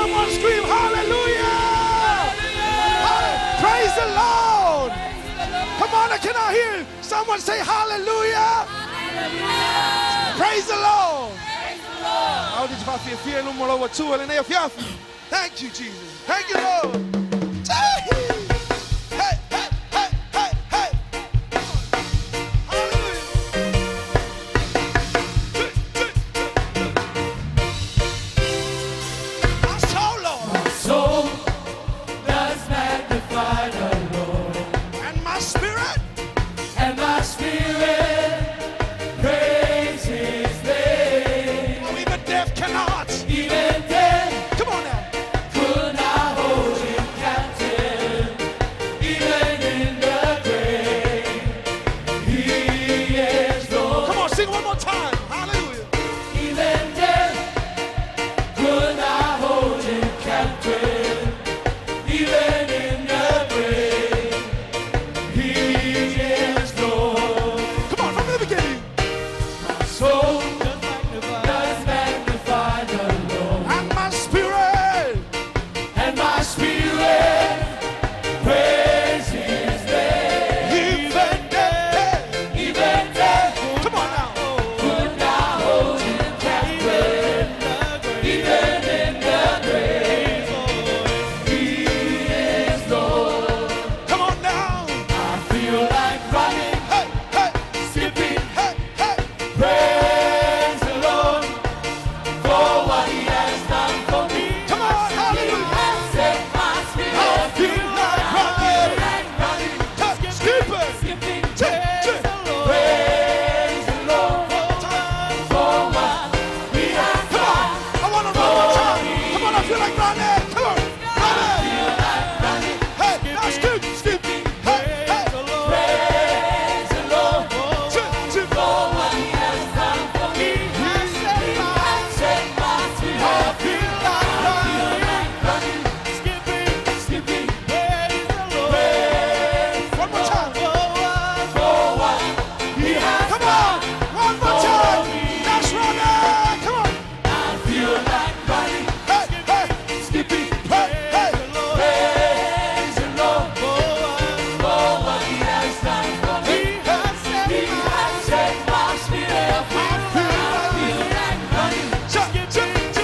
Someone scream hallelujah! Praise the Lord! Come on, can I hear someone say hallelujah? Praise the Lord! Thank you, Jesus. Thank you, Lord. Hey, hey, hey, hey, hey. Hallelujah. My soul, Lord. My soul does magnify the Lord. And my spirit. And my spirit praise His name. Oh, even death cannot. Even death. Come on now. Could not hold Him captive. Even in the grave, He is Lord. Come on, sing one more time. Hallelujah. Even death could not hold Him captive. Even in the grave, He is Lord. Come on, from the beginning. My soul does magnify the Lord. And my spirit. And my spirit praise His name. Even death. Even death Come on now. could not hold Him captive. Even in the grave, He is Lord. Come on now. I feel like running, Hey, hey, skipping, hey, hey. praise the Lord for what He has done for me. Come on, hallelujah. Set my spirit I feel like running. running, Skipping. skipping, Praise praise the Lord for what He has Come on, done. I want to run one time. Come on, I feel like running. Come on, running. Feel like running, Hey, now skip. Hey, hey. praise the Lord Skip. for what He has done for me. Set my spirit I feel like running. running, skipping, One more time. for what He has Come on, one more time. That's running. Come on. I feel like running, Hey, hey, skipping, hey, hey. praise the Lord for what He has done for me. He has set my spirit free. I feel like running,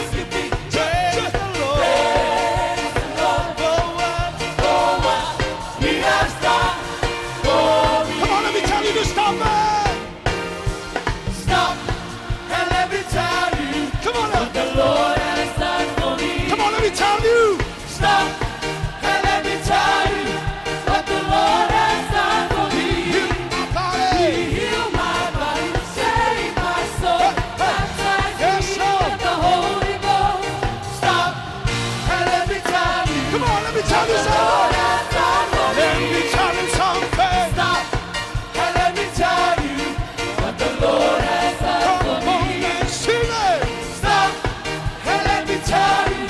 skipping, praise the Lord for what He has done for me. Come on, let me tell you to stop it. Stop and let me tell you Come on what now. the Lord has done for me. Come on, let me tell you. Stop and let me tell you what the Lord has done for me. My body. He healed my body, saved my soul, baptized Yes, me Lord. with the Holy Ghost. Stop and let me tell you Come on, let me tell you what the Lord something. has done for Let me me. tell you something. Stop and let me tell you what the Lord has done for Come me. on and sing it. Stop and let me tell you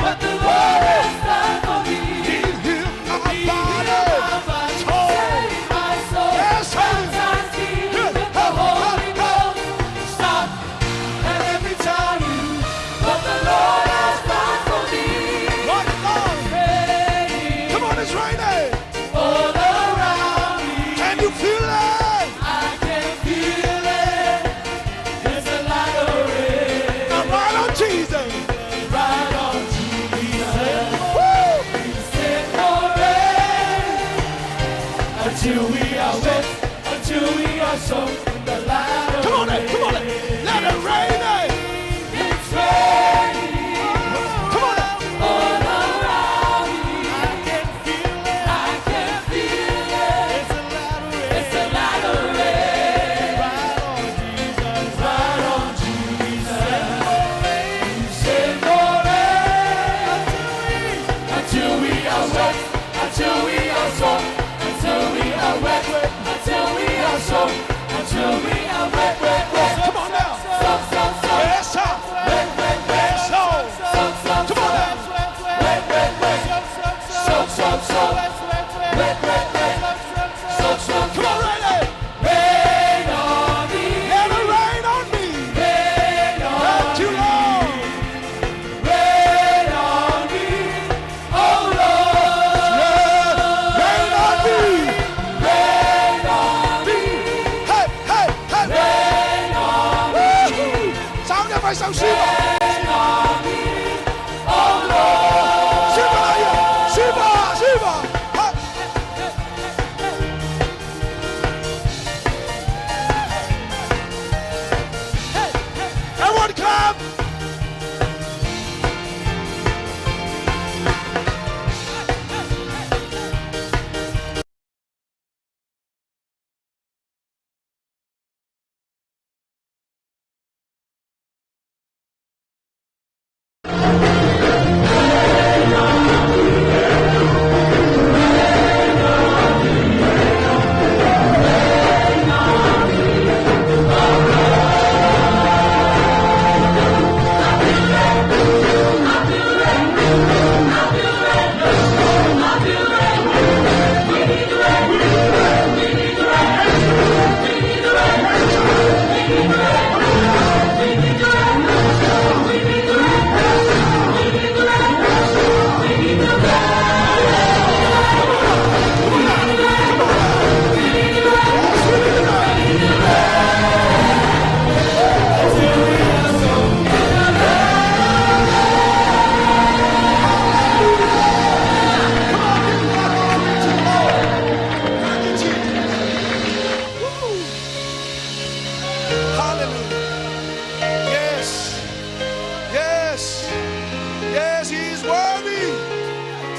what the Lord has done for me. He healed my He healed body. my body, Soul. saved my soul, Yes, sir. baptized me with the Holy Ghost. Stop and let me tell you what the Lord has done for me. What love? Raining Come on, it's raining. all around me. Can you feel it? I can feel it. It's a lot of rain. Now right on Jesus. Right on Jesus. Woo! We sit for rain until we are wet, until we are soaked in the light of Come on, rain. come on. Let it rain. It's raining Come on. all around me. I can feel it. It's a lot of rain. Right on Jesus. We sit for rain until we are wet, until we are soaked, until we are wet, until we are soaked, until we are wet. Come on now. Soak, soak, soak. Yes, sir. Yes, Lord. Soak, soak, Come on now. soak, soak, soak. Soak, soak, Come on, rain. rain on me. Let it rain on me. Rain on Thank you, Lord. Rain on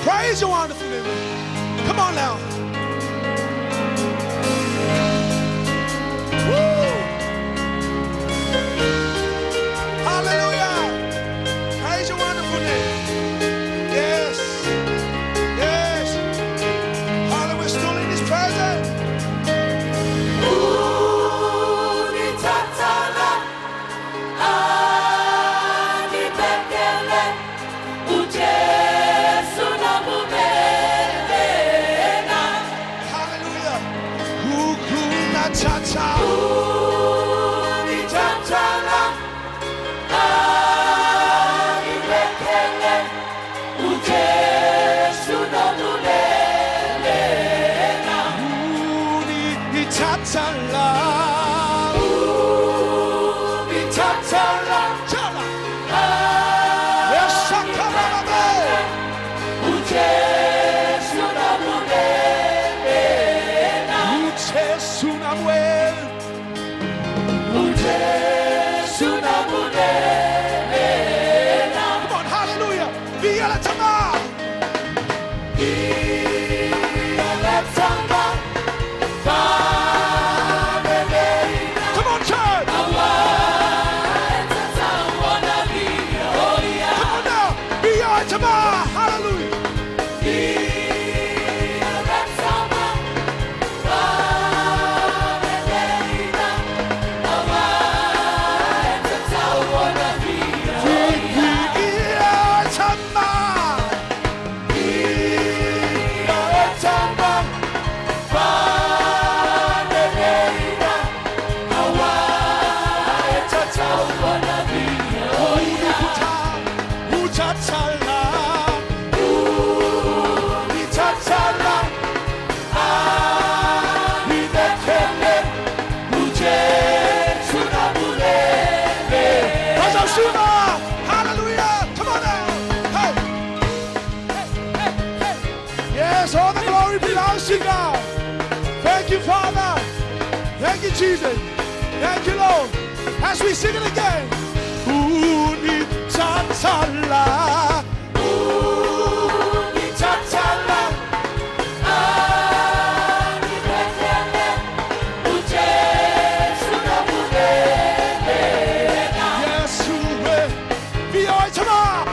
Praise your wonderful name. Come on now. Woo! Hallelujah. Praise your wonderful name. Yes. Yes. Hallelujah. We're still in his presence. God. Thank you, Father. Thank you, Jesus. Thank you, Lord. As we sing it again. Uni tatala. Uni tatala. Ani betele. Uje sunabule. Yesuwe. Vioitama.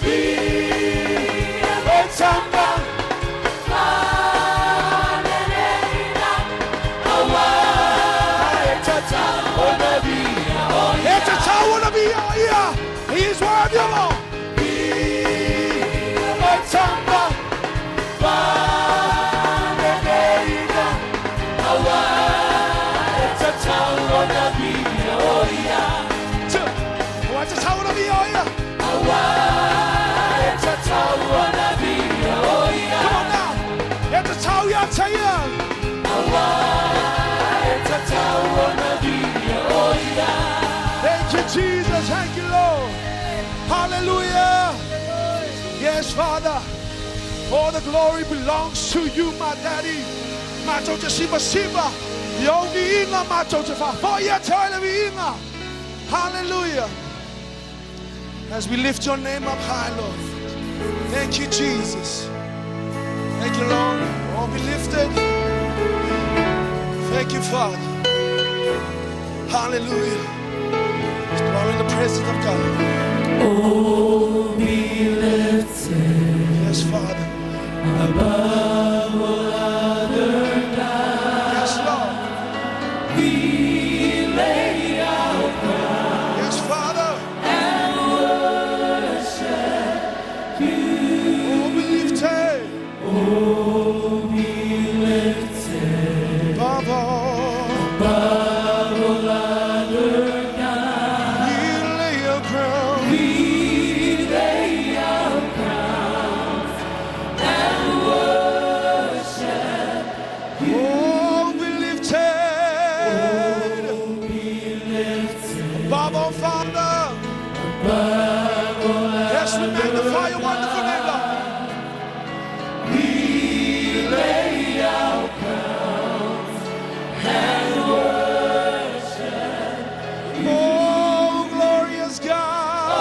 Vioitama. It's a tower to be here. He is worthy of all. Come on now. It's a tower to you. Thank you, Jesus. Thank you, Lord. Hallelujah. Yes, Father. All the glory belongs to you, my daddy. My Joja Shiba Shiba. Yogi Inga, my Joja Fa. For your time, Inga. Hallelujah. As we lift your name up high, Lord. Thank you, Jesus. Thank you, Lord. All be lifted. Thank you, Father. Hallelujah. Let's dwell in the presence of God. Oh, be lifted. Yes, Father. Above all other gods. Yes, Lord. We lay our crown. Yes, Father. And worship you. Oh, be lifted. Oh, be lifted. Above all. Above all other gods. We lay your crown. We lay our crowns and worship you. Oh, be lifted. Oh, be lifted. Above all, Father. Above all Yes, we magnify your wonderful name, Lord. we lay our crowns and worship. Oh, glorious God. Oh,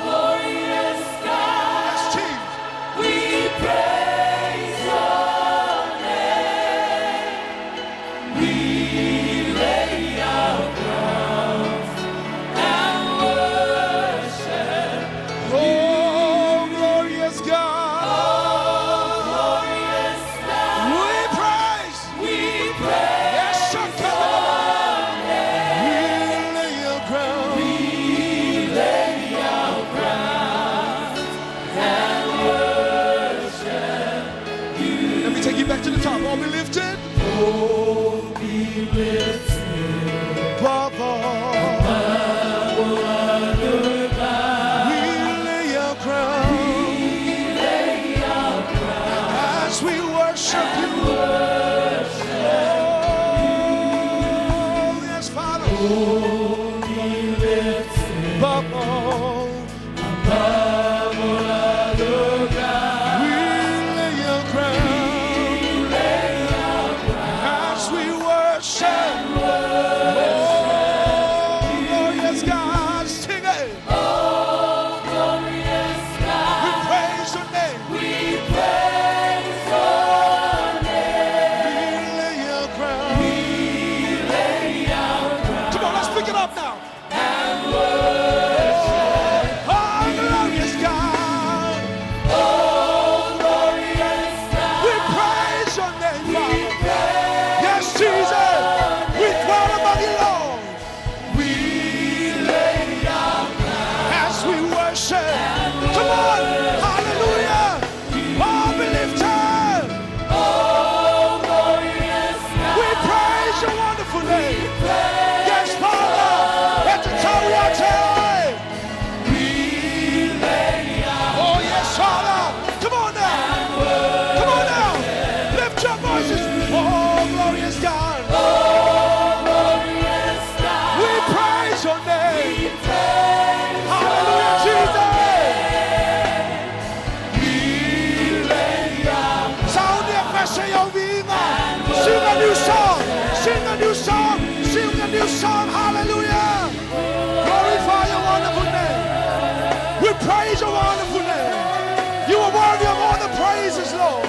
glorious God, Yes, Jesus. we to the top. Oh, be lifted. Oh, be lifted Above all. above all other gods. We lay our crown. We lay our crown As we worship you. Oh, yes, Father. Oh, be lifted Above all. above all other gods. We lay our crown. We lay our crown As we worship. Oh, yes, God. Sing it. Oh, glorious God, We praise your name. we praise your name. We lay our crown. We lay our crown Come on, let's pick it up now. and worship. Oh, glorious God. Oh, glorious God, We praise your name, we Father. praise Yes, Jesus. We dwell among you, Lord. we lay our crown As we worship. Come on. Hallelujah. Oh, be lifted. Oh, glorious God, We praise your wonderful name. praise Yes, Father. At the Taua. we lay our Oh, yes, Father. Come on now. Come on now. Lift your voices. Oh, glorious God. Oh, glorious God, We praise your name. we praise Hallelujah, Jesus. we lay our Sound the pressure, your viva. Sing a new song. Sing a new song. Sing a new song. Hallelujah. Glorify your wonderful name. We praise your wonderful name. You are worthy of all the praises, Lord.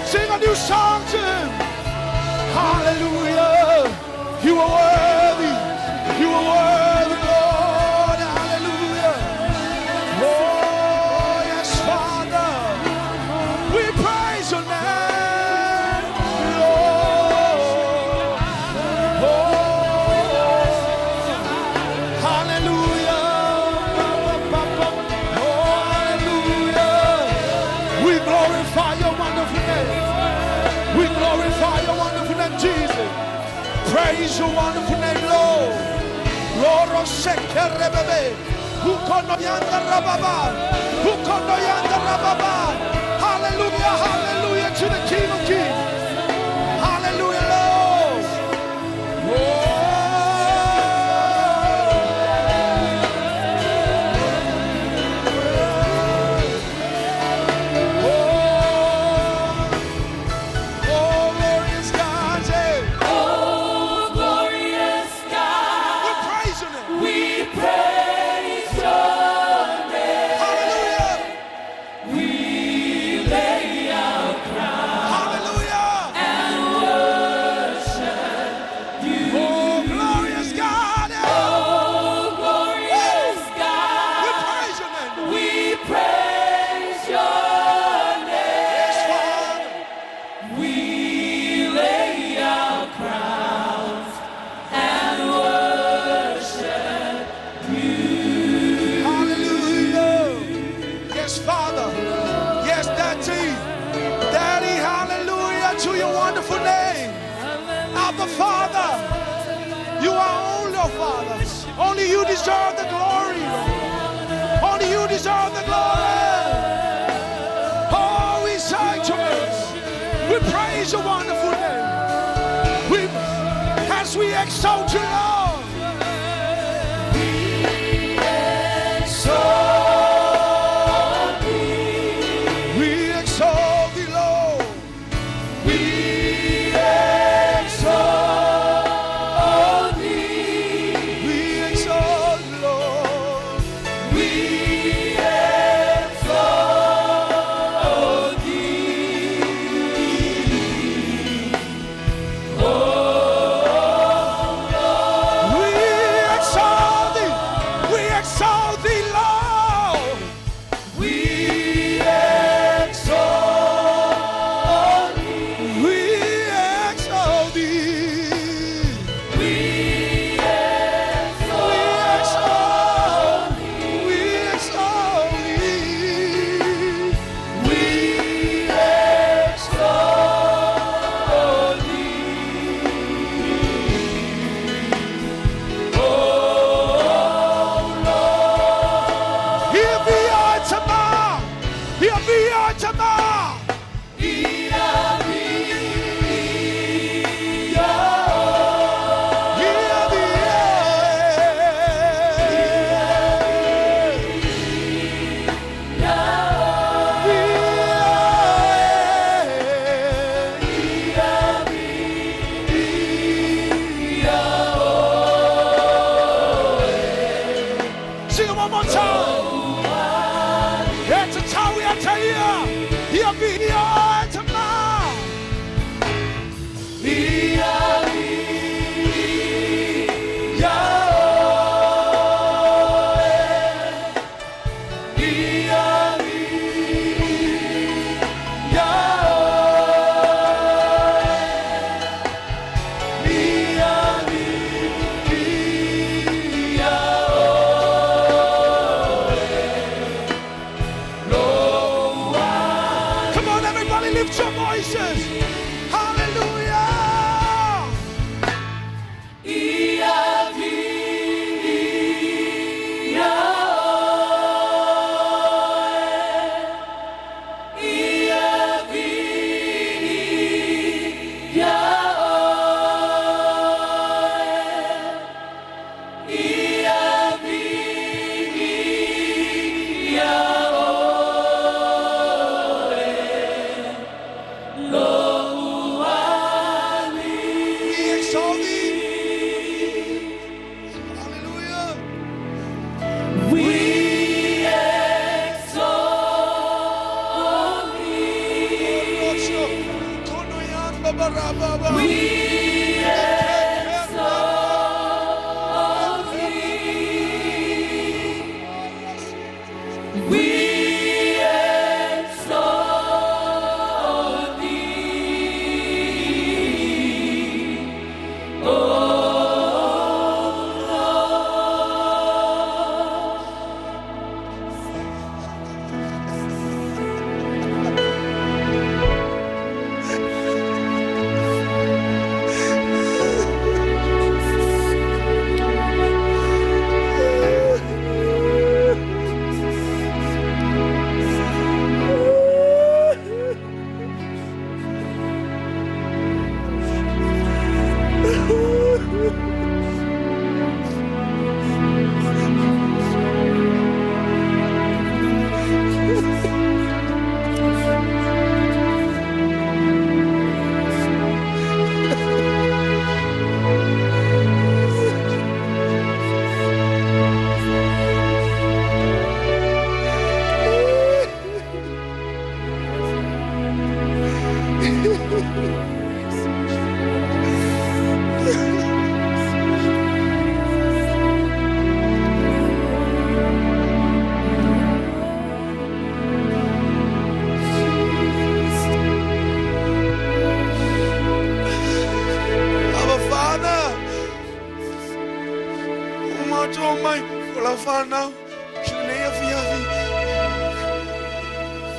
Sing a new song to him. Hallelujah. You are worthy. You are worthy, Lord. Hallelujah. Oh, yes, Father. We praise your name, Lord. Oh, hallelujah. Oh, hallelujah. We glorify your wonderful name. We glorify your wonderful name, Jesus. Praise your wonderful name, Lord. Loro sekerebebe. Ukono yanda rababa. Ukono yanda rababa. Hallelujah, hallelujah to the King of Kings. Hallelujah, Lord. Oh, glorious God, say, Oh, glorious God, we praise your name. we praise your name. Hallelujah, We lay our crown hallelujah. and worship you. Oh, glorious God, Oh, glorious we God, praise your name. we praise your Yes, name. Father. We lay our crowns and worship you. Hallelujah. Yes, Father. Yes, Daddy. Daddy, hallelujah to your wonderful name. Abba, Father. You are only, oh, Father. Only you deserve the glory, Lord. Only you deserve the glory. Oh, we sanctuary. We praise your wonderful name. As we exalt you, Lord. Exalt thee. We exalt thee, Lord. We exalt thee. We exalt thee, Lord. We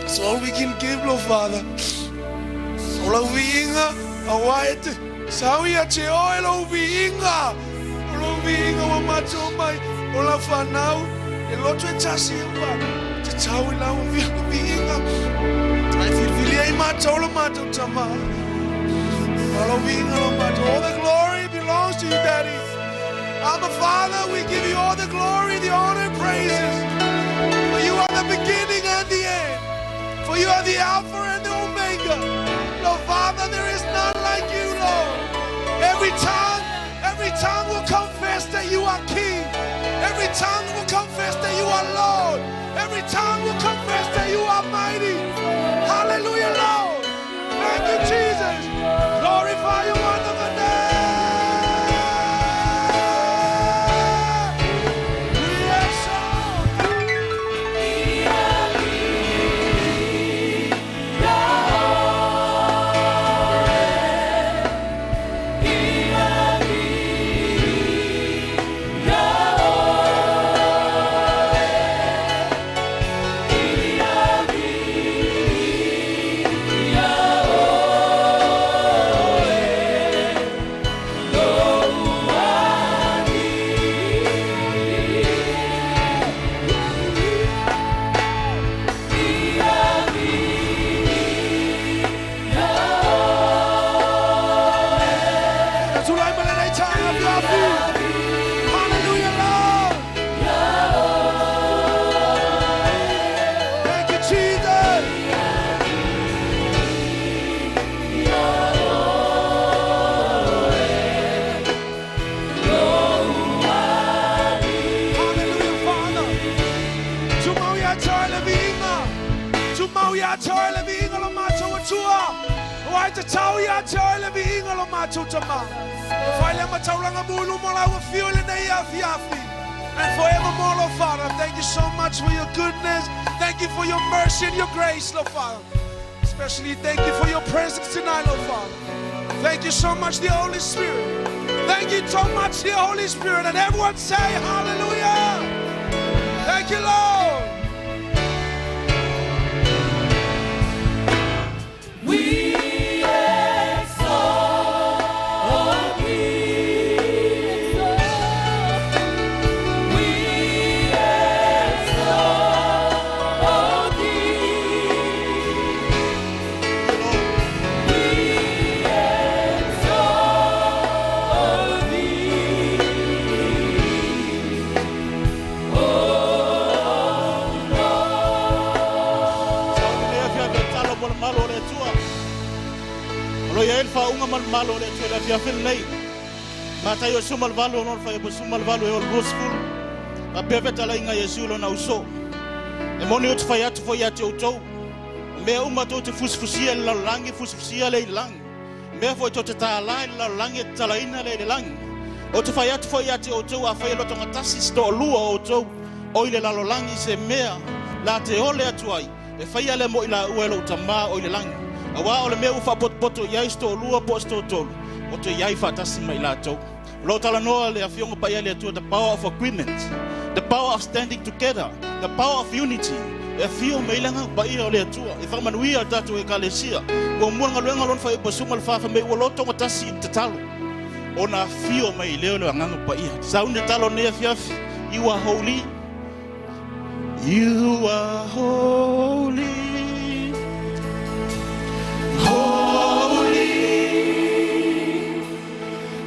That's all we can give, Lord Father. Ola viinga awaete sawia che oela viinga. Ola viinga wa macho mai ola fanau elotwe chasimba te chawila viinga. I feel really macho ola macho chama. Ola viinga ola macho. All the glory belongs to you, Daddy. Abba Father, we give you all the glory, the honor, and praises. For you are the beginning and the end. For you are the Alpha and the Omega. Lord Father, there is none like you, Lord. Every tongue will confess that you are King. Every tongue will confess that you are Lord. Every tongue will confess that you are mighty. Hallelujah, Lord. Thank you, Jesus. Glorify your wonderful name. Yeah. ya joy le vinga lo macho chua. Why to tell ya joy le vinga lo macho chama. File macho langa mulu mola wa feel in the yafi. And forevermore, Lord Father, thank you so much for your goodness. Thank you for your mercy and your grace, Lord Father. Especially thank you for your presence tonight, Lord Father. Thank you so much, the Holy Spirit. Thank you so much, the Holy Spirit. And everyone say hallelujah. Thank you, Lord. We exalt thee. We exalt thee. We exalt thee. Oh Lo ya el fa unga mal malo le tela via fel nei. Mata yo sumal valo non fa yo sumal valo yo gospel. A beveta la inga Yesu lo na uso. E moni ut fa ya tu fo ya te auto. Me uma to te fusfusia la langi fusfusia le lang. Me fo to te ta la langi talaina le lang. O te fa ya tu fo ya te auto a fa yo to ngatasi sto lua auto. Oile la lo langi se mea la te ole atuai. E fa ya le mo ila uelo tama oile lang. Awa ole me ufa poto yai sto lua posto tol. O te yai fatasi mai lato. Lo tala noa le afiongo pa ya le tu the power of agreement, the power of standing together, the power of unity. E fio me ilanga pa ia le tu. E fa manuia tatu e kalesia. Ko muanga luenga lon fa ipo sumal fa me woloto ngotasi te talo. Ona fio me leo le nganga pa ia. Saunde talo ne fiaf. You are holy. You are holy. holy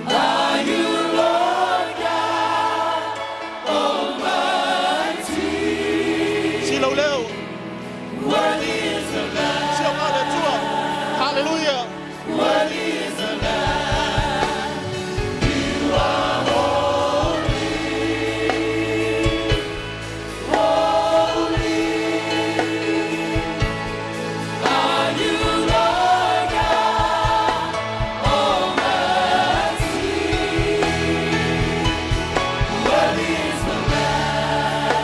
are you, Lord God Almighty. Silo leo. Worthy is the Lamb. Sio male tua. Hallelujah. Worthy is the Lamb. You are holy. Holy are you, Lord God Almighty. Worthy is the Lamb.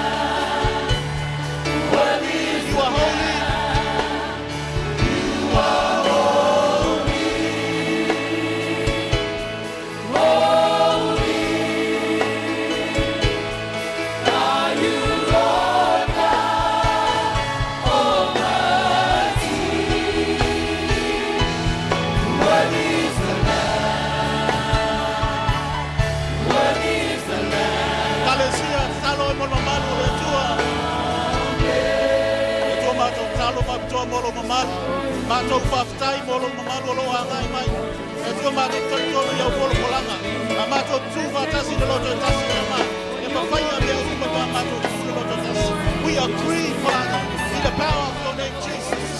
Worthy is You are holy. Kalesia talo mo mamalo le tua. Le tua mato talo ma tua molo mamalo. Mato faftai molo mamalo lo angai mai. Le tua mato tolo ya polo polanga. Mato tu fatasi de loto tasi ma. E papaya be uma ba mato tu loto tasi. We agree, Father, in the power of your name, Jesus.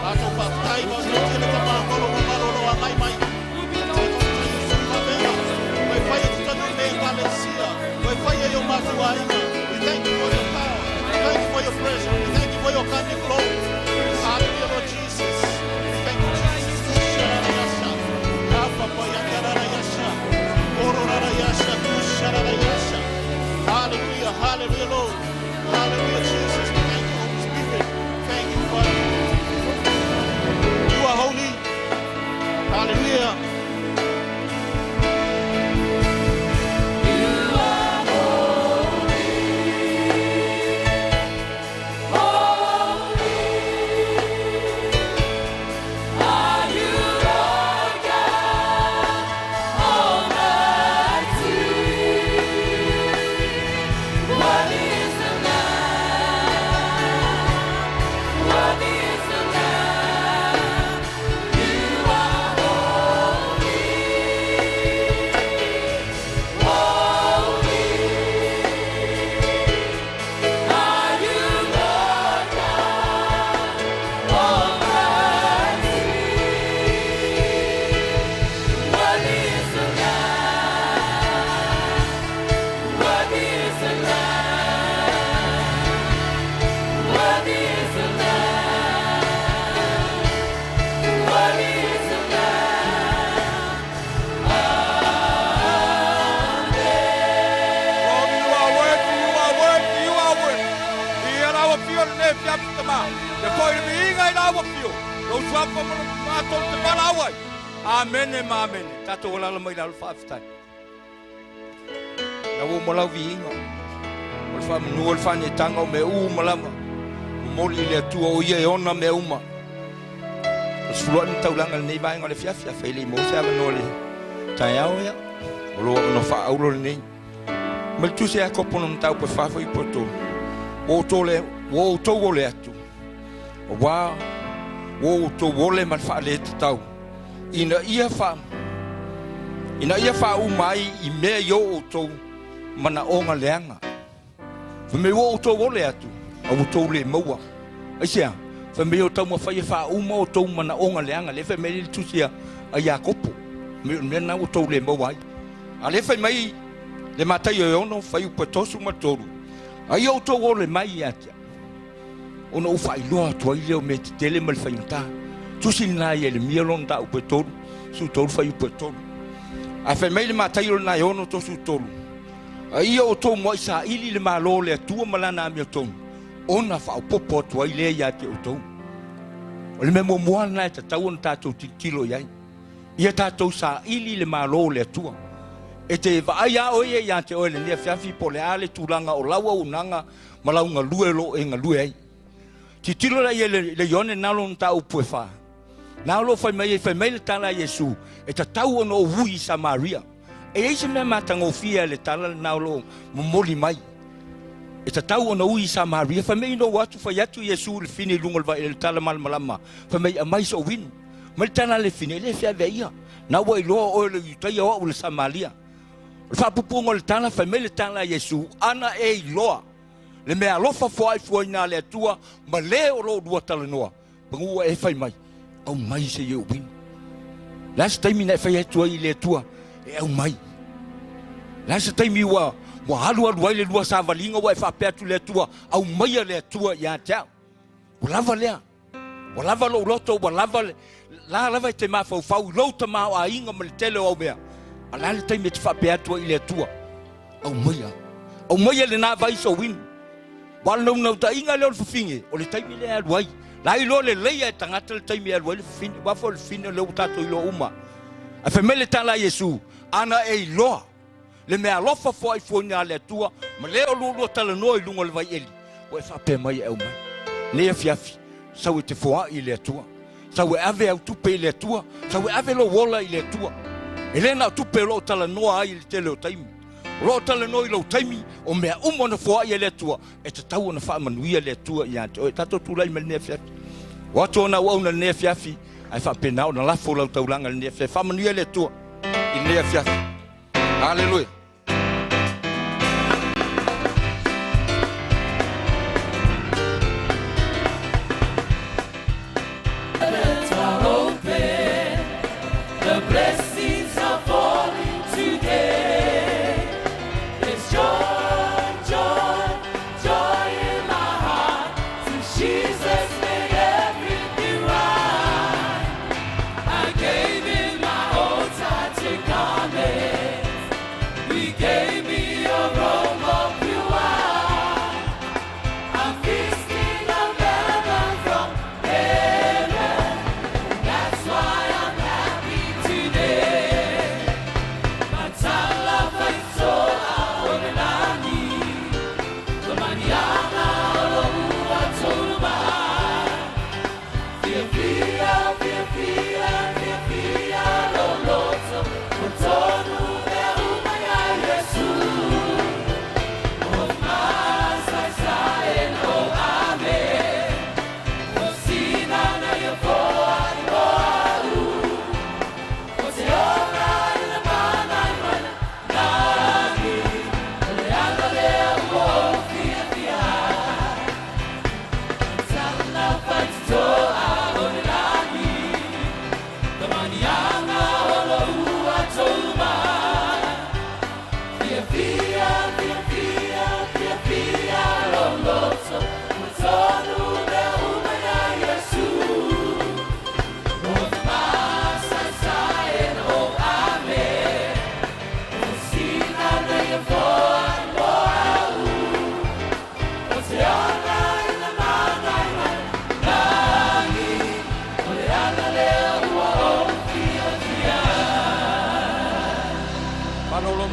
Mato faftai mo le tele kama molo mamalo lo angai mai. We thank you for your power. We thank you for your presence. We thank you for your coming glory. Hallelujah, Lord Jesus. We thank you, Jesus. Hallelujah, hallelujah, Lord. Hallelujah, Jesus. We thank you, Holy Spirit. Thank you, Father. You are holy. Hallelujah. holy. tama. Te poi le inga ina wa pio. Lo swa pa ma to te malawa. Amen e amen. Tato wala la mai la fa. Na wo mola vi inga. O fa no o fa ni tanga me u malama. Mo le tua o ye ona me uma. Suluan taulanga nei vai ngale fia fele mo sa no le. Taua ya. Lo no fa aulo nei. Mal tu se akopono tau pe fa foi poto. O tole, o to gole atu. Wa o to wole mal fa le tau. Ina ia fa u mai I me yo o to mana onga leanga. Fa me o to gole atu. O to le moa. Asia, fa me o tau ma fa u mo to mana onga leanga le fa me tu sia a Jakopo. Me na o to le moa. Ale fa mai le matai o no fa u petosu matoru. Ai o to le mai atia. Ona u fa ilo to ile o me tele mal fa inta. Tu sin na ye le mielon da u petoru. Su to fa u petoru. A fa mai le matai o na yo no to su tolu. Ai o to mo isa ili le malo le tu malana mi to. Ona fa popo to ile ya te o to. O le memo mo na ta ta on ta to kilo yai. Ia ta to sa ili le malo le tu. E te vaia o ye ya te o le ne fiafi po le ale tulanga o lawa unanga malaunga luelo e nga lue ai. Ti tilo la ye le yone nalo nta u puefa. Nalo fa mai le tala Yesu e ta tau no hui Samaria. E ese me matango fia le tala nalo moli mai. E ta tau no hui Samaria fa mai no watu fa yatu Yesu le fini lungol va le tala mal malama. Fa mai mai so win. Mal tala le fini le fia veia. Na wa lo o le taia o le Samaria. Fa pupungo le tala fa mai le tala Yesu ana e loa. Le me alofa foi na le tua ma le o lo dua tala noa. Pangu e fai mai. Au mai se eu win. Last time na fai tua I le tua e au mai. Last time wa halu le lua sa valinga wa fa pe tu le tua au mai le tua ya ta. Lava le. Lava lo loto lava la lava te ma fa lo te ma a inga me tele o bea. Ala le time te fa pe tu le tua. Au mai le na vai so win. Wal no ta inga le finge o le time le alwai. La ilo le leia tangata le time alwai le finge wa fo le finge le utato ilo uma. A femele tala Yesu ana e loa. Le me alofa foi na le tua ma le o lo tala no I lungo le vai eli. O fa pe mai e uma. Le fiafi sa te foa I le tua. Sa we ave au tupe le tua. Sa we ave lo wola I le tua. Elena tupe lo tala no ai le tele o time. Lo tala no I lo time o me umo na foa I le tua. E te tau na fa manuia le tua ia te o tato tu lai me ne fiafi. Wato na wa na ne fiafi ai fa pe na la fo lo taulanga le ne fiafi fa manuia le tua. I ne fiafi. Halleluiah.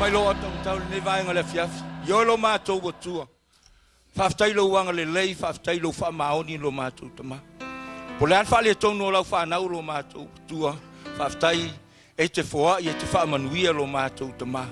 mai lo ata tau ne vai ngale fiaf. Yo lo ma to tua. Faftai lo wanga le lei, faftai lo fa maoni lo ma to tama. Polan fa le tonu lo fa na lo ma to tua. Faftai e te foa e te fa manuia lo ma to tama.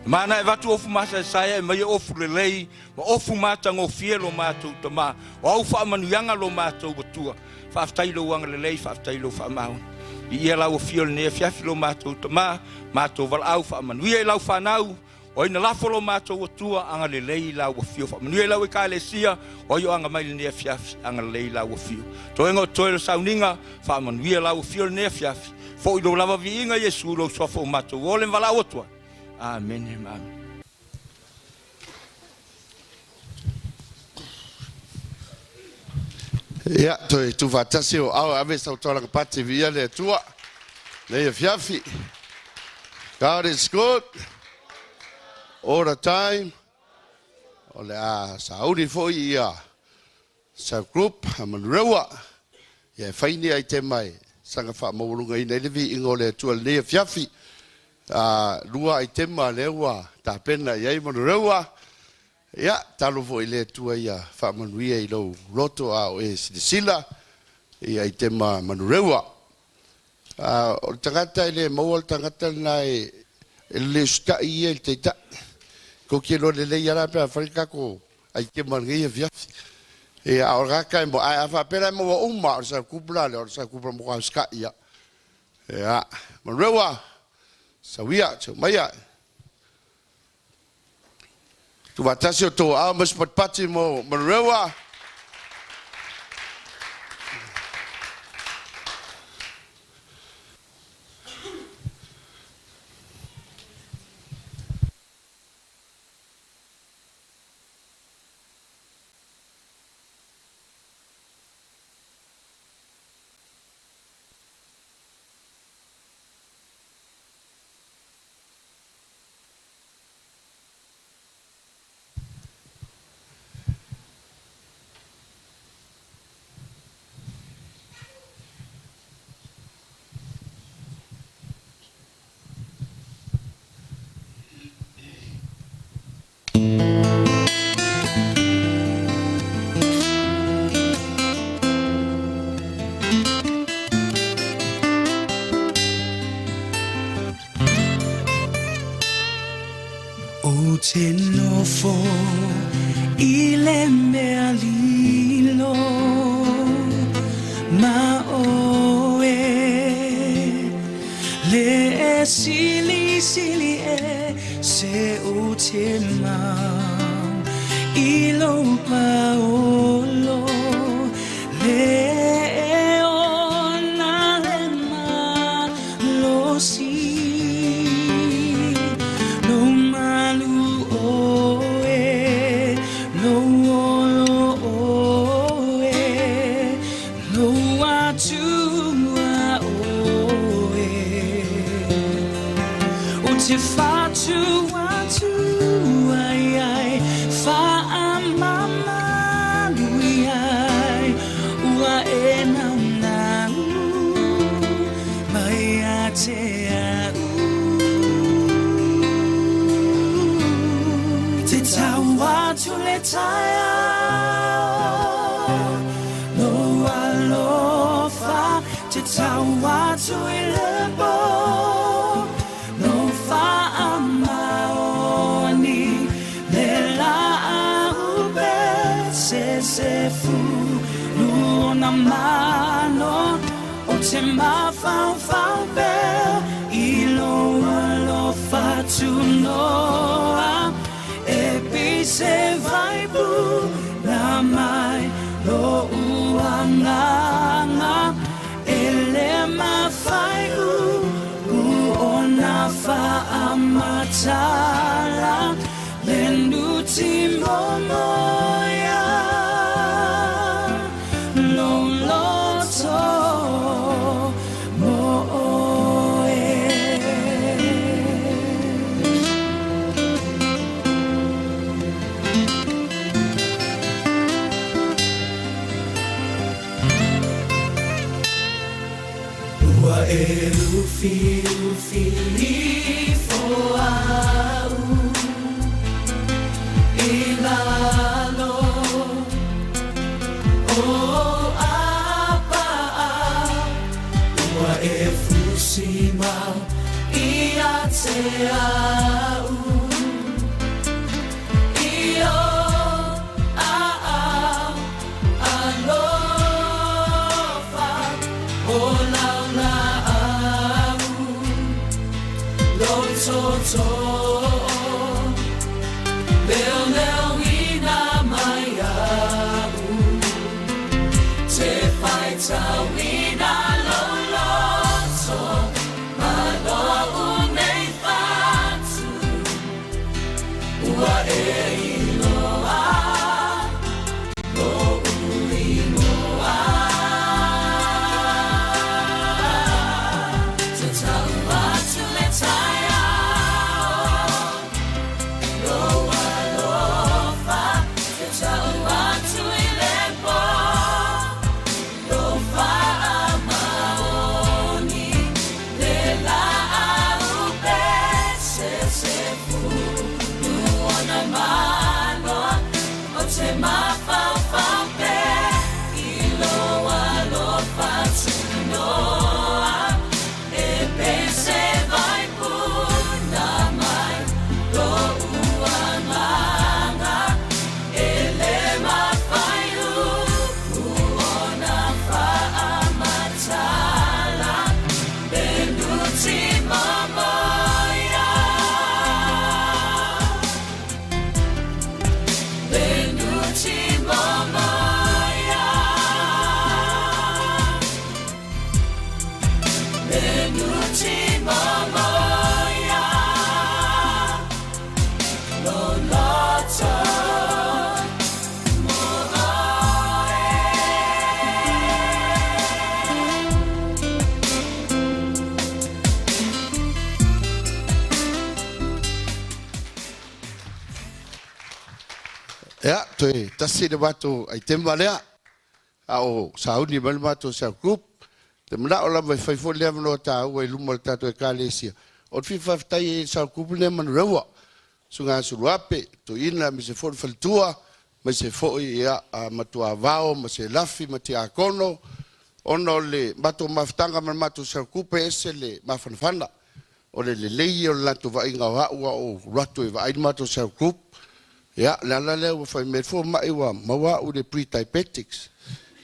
Mana e watu ofu masa saya e mai ofu le lei, ma ofu mata ngo fie lo ma to tama. O au fa manuianga lo ma to tua. Faftai lo wanga le lei, faftai lo fa maoni. Ia lau fio ne fiafi lo matou tama matou val au fa manuia lau fa nau o ina la folo matou tua anga le lei lau fio fa manuia lau ka le sia o yo anga mai ne fiafi anga lei lau fio to engo to sauninga fa manuia lau fio ne fiafi fo do lava vinga Yesu lo so fo matou o le vala o tua amen amen. Ja, tu fatasi o au ave sa tola pati via le tua. Le fiafi. God is good all the time. Ole a saudi foi ia. Sa group Manurewa. Ia faini ai te mai. Sanga fa maulunga ina le vi ingole tua le fiafi. Lua ai te ma lewa ta pena ia Manurewa. Ya, talo fo ile tua ia fa manuia i lo roto a o e sila ia i te Manurewa. O tangata ile mawal tangata na e le ska ia i te ta. Ko ke lo le ia pe Afrika ko ai te mangia via. E a ora ka mo a fa pera mo uma sa kupla le sa kupla mo ska ia. Ya, Manurewa. Sawia, maya. Tu batasi o to a mas patpati mo Manurewa. Tenofo ile mealilo maoe le sili e se utema ilo paolo le ona le ma lo si Taua tu ilebo no fa amaoni lela ube se fu luna mano o te mafau be ilo lo fa tu noa e pise vai bu na mai lo uanganga ele mafai ona fa amatala lenduti momoya no loto moe Ufi, foa Ya, toi, tasi de bato ai tembalea. Ao sauni mal bato sa group. Te mna ola mai fai fo le no ta o lumo tato e kalesia. O fifa tai sa group le Manurewa. Sunga Suluape, Toeaina mi se fo faltua, mi se fo ia matua vao, mi se lafi mati akono. Ono le bato maftanga man mato sa group esele mafanfana. O le lei o la tu va inga wa o rato e va ai mato sa group. Ya, la le fai me fo mai wa mawa o de pre-diabetics.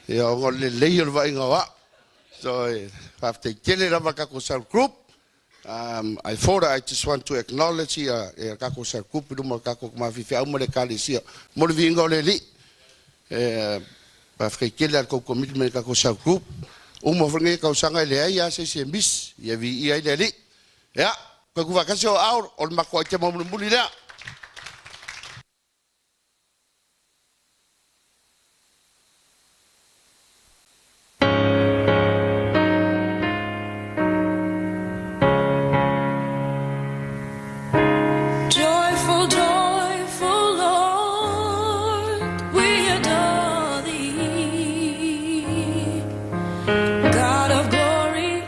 Ya, o le lei o va inga wa. So, after Ekele la kako sa group, I thought I just want to acknowledge here kako sa group do mo kako mafifi au mo le kalisia. Mo le vinga o le li. After Ekele ko commitment kako sa group, o mo fnge ka usanga le ai se miss, ya vi ia le li. Ya, ko ku vakasio au o ma ko te mo muli la. Joyful, Lord, we adore thee. God of glory,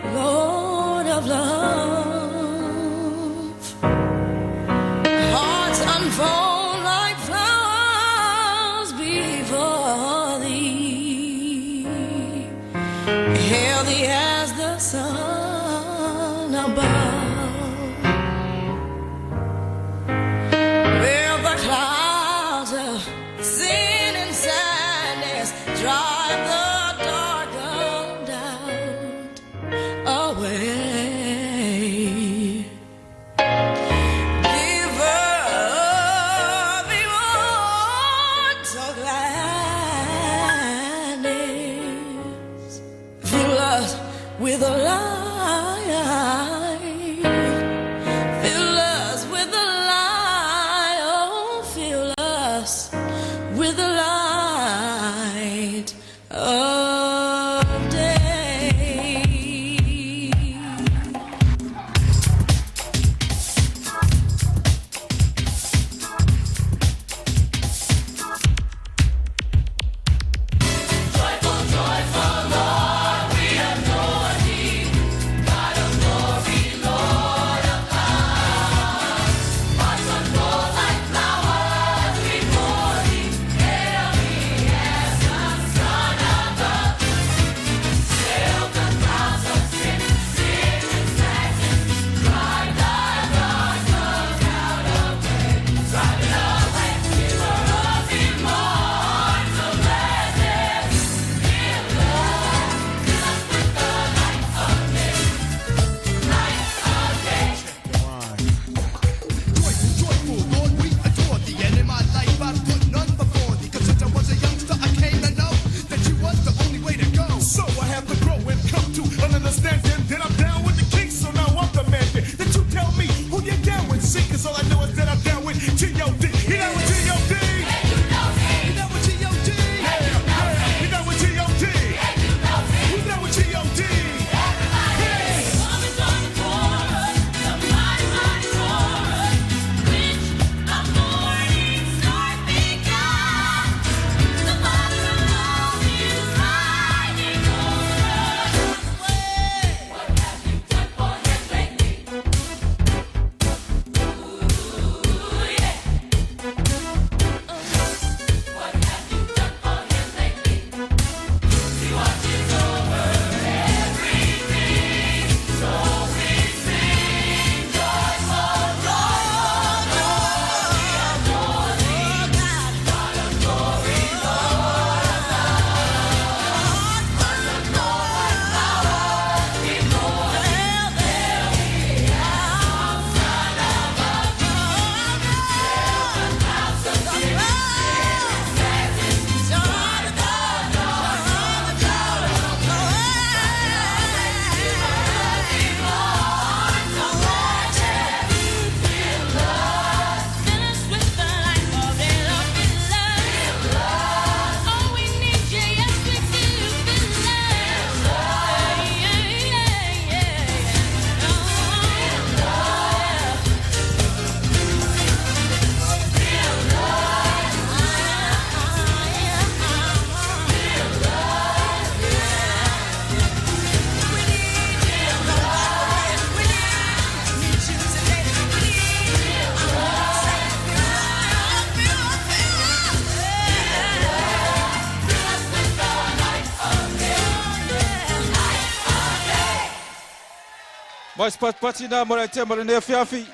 Mas patina mo te mo ne fiafi.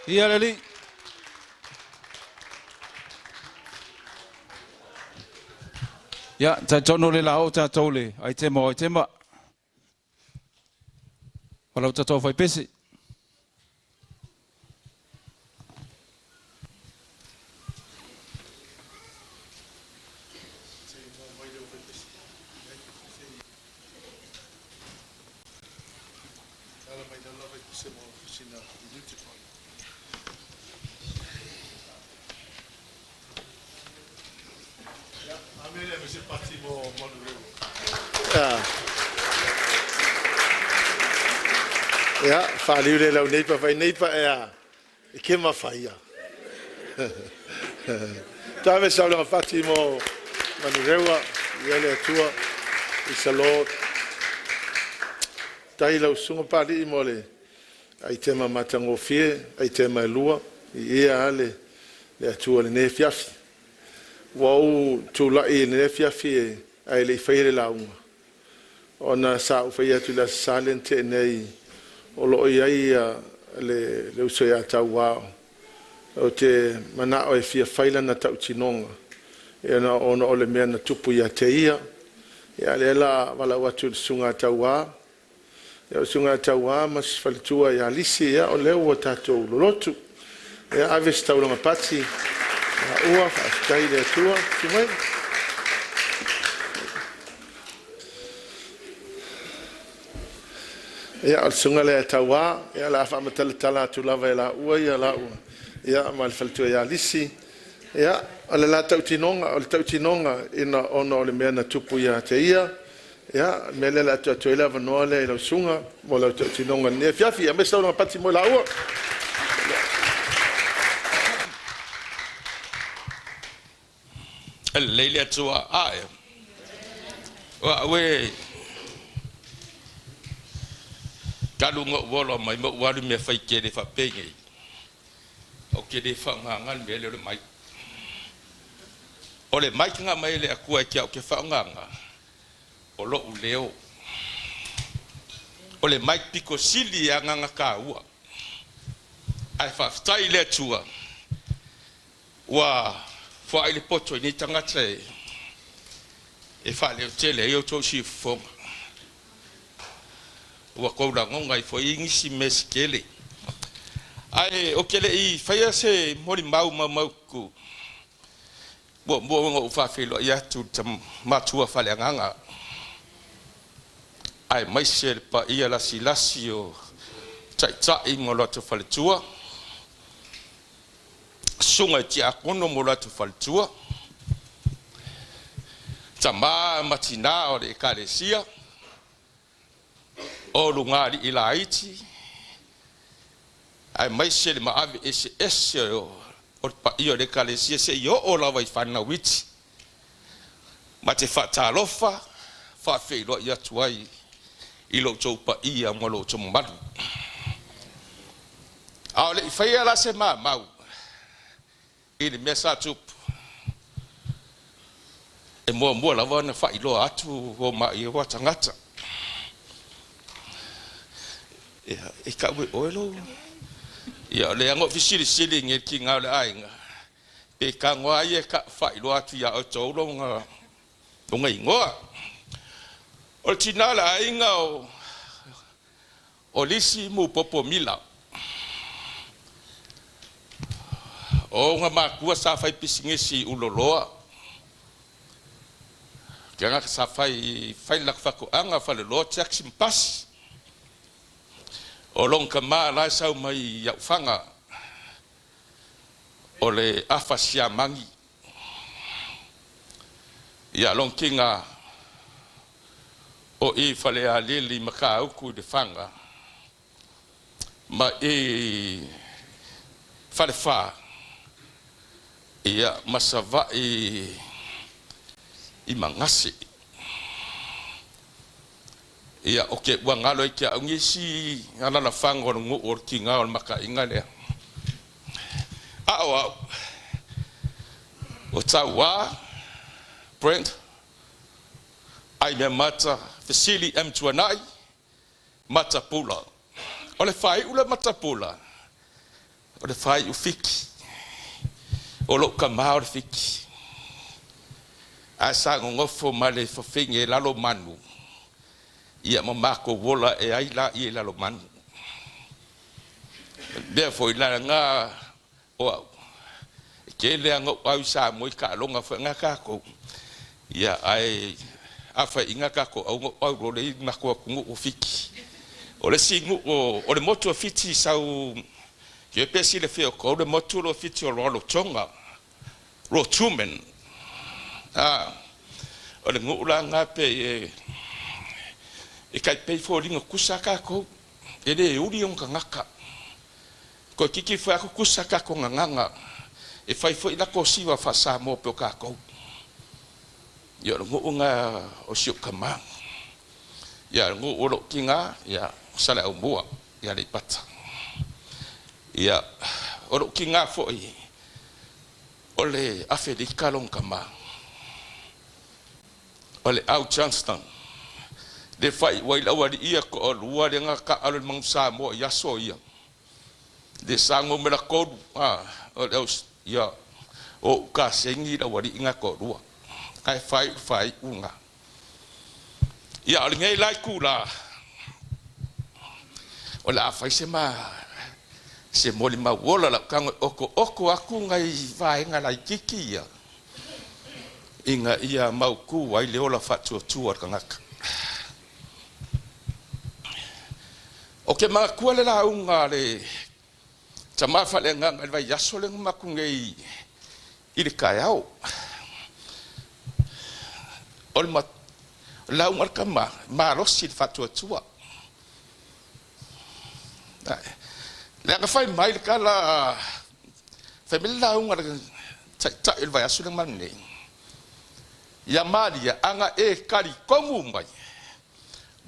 Ia leli. Ya, ta tono le lao ta tole. Ai te mo, ai te ma. Palau ta to fai pesi. Ja, Halleluiah, lau neipa vai neipa e ke mawhaia. Tawe saulanga pati mo Manurewa, iele atua, i Salot. Tai lau sunga pali i mole, ai tema matangofie, ai tema lua, i ea ale, le atua le ne fiafi. Wau tūlai le ne fiafi ai le whaire launga. Ona sa ufai atu la salente nei, o lo iai le uso ia Taua o te manao e fia faila na tau tinonga e na ono o le mea na tupu ia te ia e ale la wala watu le sunga Taua e o sunga Taua mas falitua ia lisi ia o leo o tatou lolotu e ave staulanga pati ua whaaftai le atua tumai ia o sunga le Taua ia la fa matala tu lava ia ua ia la ua ia mal faltu ia lisi ia ala la tautinonga o tautinonga ina ono le mena tupu ia te ia mele la tu ela vanoa le la sunga mo la tautinonga ne fiafi ia mesa ona pati mo la ua Leile tua ai. Wa we kalu ngo wolo mai mo waru me fai ke de fa penge. O ke de fa nganga me le mai. O le mai nga mai le akua ke o ke fa nganga. O lo uleo. O le mai piko sili ya nganga ka ua. Ai fa stai le tua. Wa fa ile poto ni tangata e fa le tele yo to si fo. Wa ko da ngonga I foi ingisi meskele ai okele I faia se mori mau ku bo ngo fa filo ya tu matua fale nganga ai mai se pa ia la silasio tai ngolo to fale tua sunga ti akono mo to fale tua tama matina o de kalesia o lungari ila Haiti ai mai se le maavi ese o pa io de kalesia se yo o la vai fana witi ma te fata lofa fa fe lo ia tuai I lo tau pa ia mo lo tau madu a le fa ia la se mau I le mesa tup e mo la va na fa ilo atu o ma I wa tangata e ka we oilo ia le ngo fisili nge ki nga le ainga pe ka ngoa ia ka fai lo atu ia o tolo nga ngai ngoa o tinala ainga o lisi mu popo mila o nga makua sa fai pisingesi uloloa kanga sa fai la fako anga fa le lo taxi pass o long kama la sau mai ya fanga o le afasia mangi ya long kinga o I fale a lili maka uku de fanga ma fale fa ya masava I mangasi ia oke wangalo I kia ngisi ala la fango ngo orki nga on maka ingale awa Taua Brent ai me mata fasili M2 Matapula o le fai ula matapula o le fai u fiki o lo kama o le fiki a sa ngofo male fo finge lalo manu ia mamako wola e ai la i lalo manu be foi la nga o Ekele anga au sa moi ka longa fa nga ka ko ia ai afa inga ka ko au ro le na ko ku fiki o le singu o le moto fiti sau ke pesi le feo ko le moto lo fiti o lo tonga lo tumen o le ngula nga pe e kai pe fo linga kusaka ko e le uri on ngaka ko kiki fa ko kusaka ko nganga e fai foi la ko siwa fa sa mo pe ka ko yo nga o sio kama ya ngo o lo kinga ya sala o mua ya le pata ya o lo kinga foi o le afedi kalon kama o le au chanston de fai wai la wali ia ko o lua le nga ka alo mang sa mo ya so ia de sango me la ko o le ya o ka sengi la wali inga ko lua kai fai unga ya le ngai lai kula o la fai se moli ma wola la kango oko aku ngai vai ngala kiki ya inga ia mau ku ai le ola fatu tua kangaka o ke ma ku le la unga le tama fa le nga vai yaso le makungai ile kayao olma la unga kama ma rosi fatu tua le nga fai mai le kala famila unga ta il vai yaso le manne ya maria anga e kari kongu mai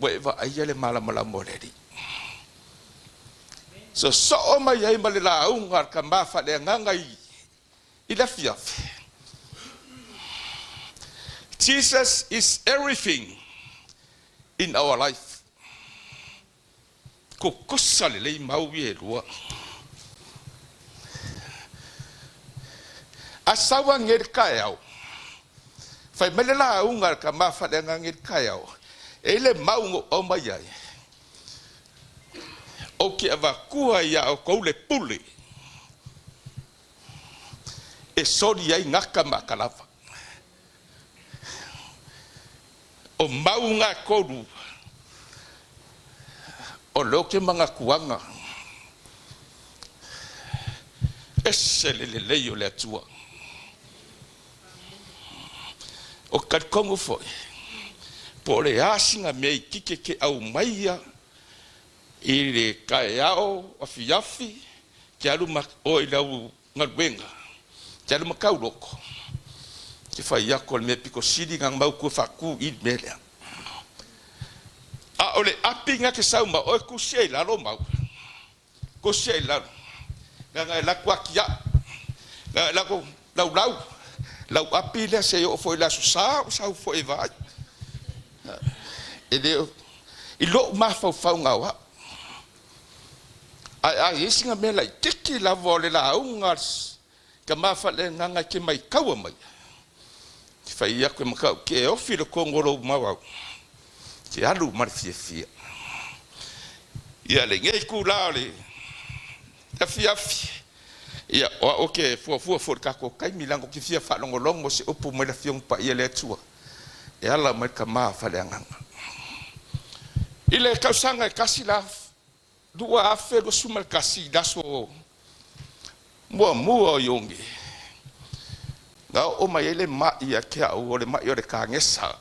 weva ayele mala moleri so o mai ai male la unga ka mafa le ngangai ila fiaf Jesus is everything in our life ko kusale le mau ye lua asawa ngel kayao fai mele la unga ka mafa le ngangil kayao ele mau o mai ai o ke ava kua ia o koule pule e sori ai ngaka makalava o mau ngā koru o loke manga kuanga e selele leio le atua o katkongo foi po le asinga mei kike ke au maia i le kaiao afiafi ke alu o i lau ngalwenga ke alu makau loko ke fai ako le me piko siri ngang mau kua faku i melea a ole api nga ke sauma o e kusia i lalo mau kusia i lalo nga e lako akia nga e lako lau api lea se o foi la susau sau foi vai e leo i lo mafau ngā wa ai isinga me lai tiki la vole la unga ka mafa le nganga ke mai kaua mai ki fai ia koe makau ke ofi le kongoro mawa ke alu marifia ia le ngei kula le afi ia o ke fua kako kai milango ki fia fa longo se upu mai la fiong pa ia le tua e ala mai ka mafa le nganga ile kausanga kasi la dua afe lo sumal kasi daso mua yongi nga o mai ele ma ia ke o le ma yo le kangesa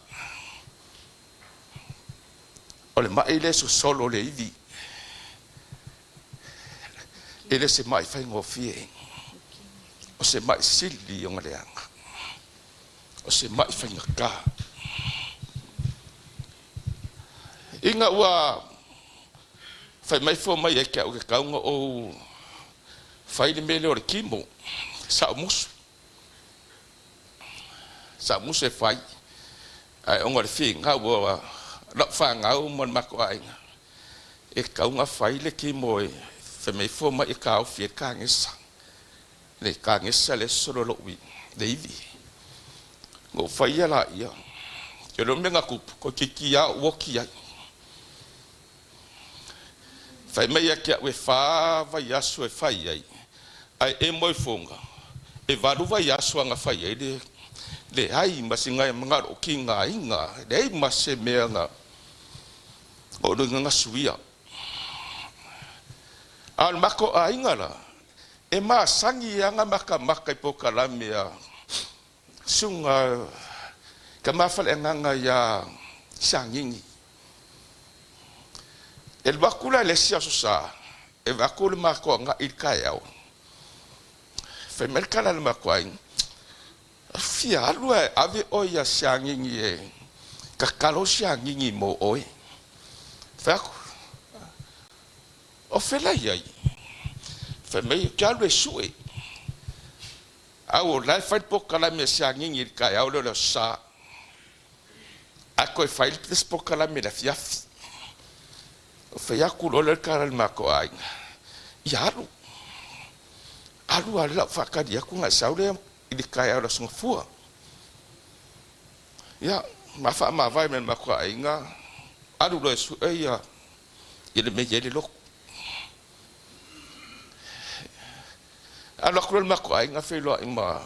o le ma ele so solo le ivi ele se mai fai ngofie o se mai sili o ngaleanga o se mai fai ngaka inga wa fai mai fo mai e ke o ke kaunga o fai le mele o le kimo sa musu e fai ai onga le fi nga wa la fa nga o mon mako ai e kaunga whaile ki moe whamei fōma e ka au fie ka ngesa le ka ngesa le soro lo ui le iwi ngō whaia la ia e lo menga kupu ko ki a woki ai whai mea kia ue whāwai asu e whai ai ai e moe whonga e waru vai asu anga whai ai le ai masinga e mga ro ki ngā inga le ai mase mea ngā o runga ngā suia al mako a inga la e maa sangi anga maka i poka la mea sunga ka mawhale nganga ia sangingi e wakula le sia susa e wakula mako nga ilkai au whemelkala le mako ai fia alua ave oia sangingi e ka kalo sangingi mo oi whaku o whela iai whamei kia lue sue au o lai whai poka la mea sangingi ilkai au leo sa a koe whaile pitas poka la mea la fiafi o whaiaku lola kara le mako ai i alu ale lau whakari aku ngai saure ili kai au la sunga fua ia mawha mawai me mako ai ngā alu loe su ia i le mea le loko alu aku lola mako ai ngā whailoa i ma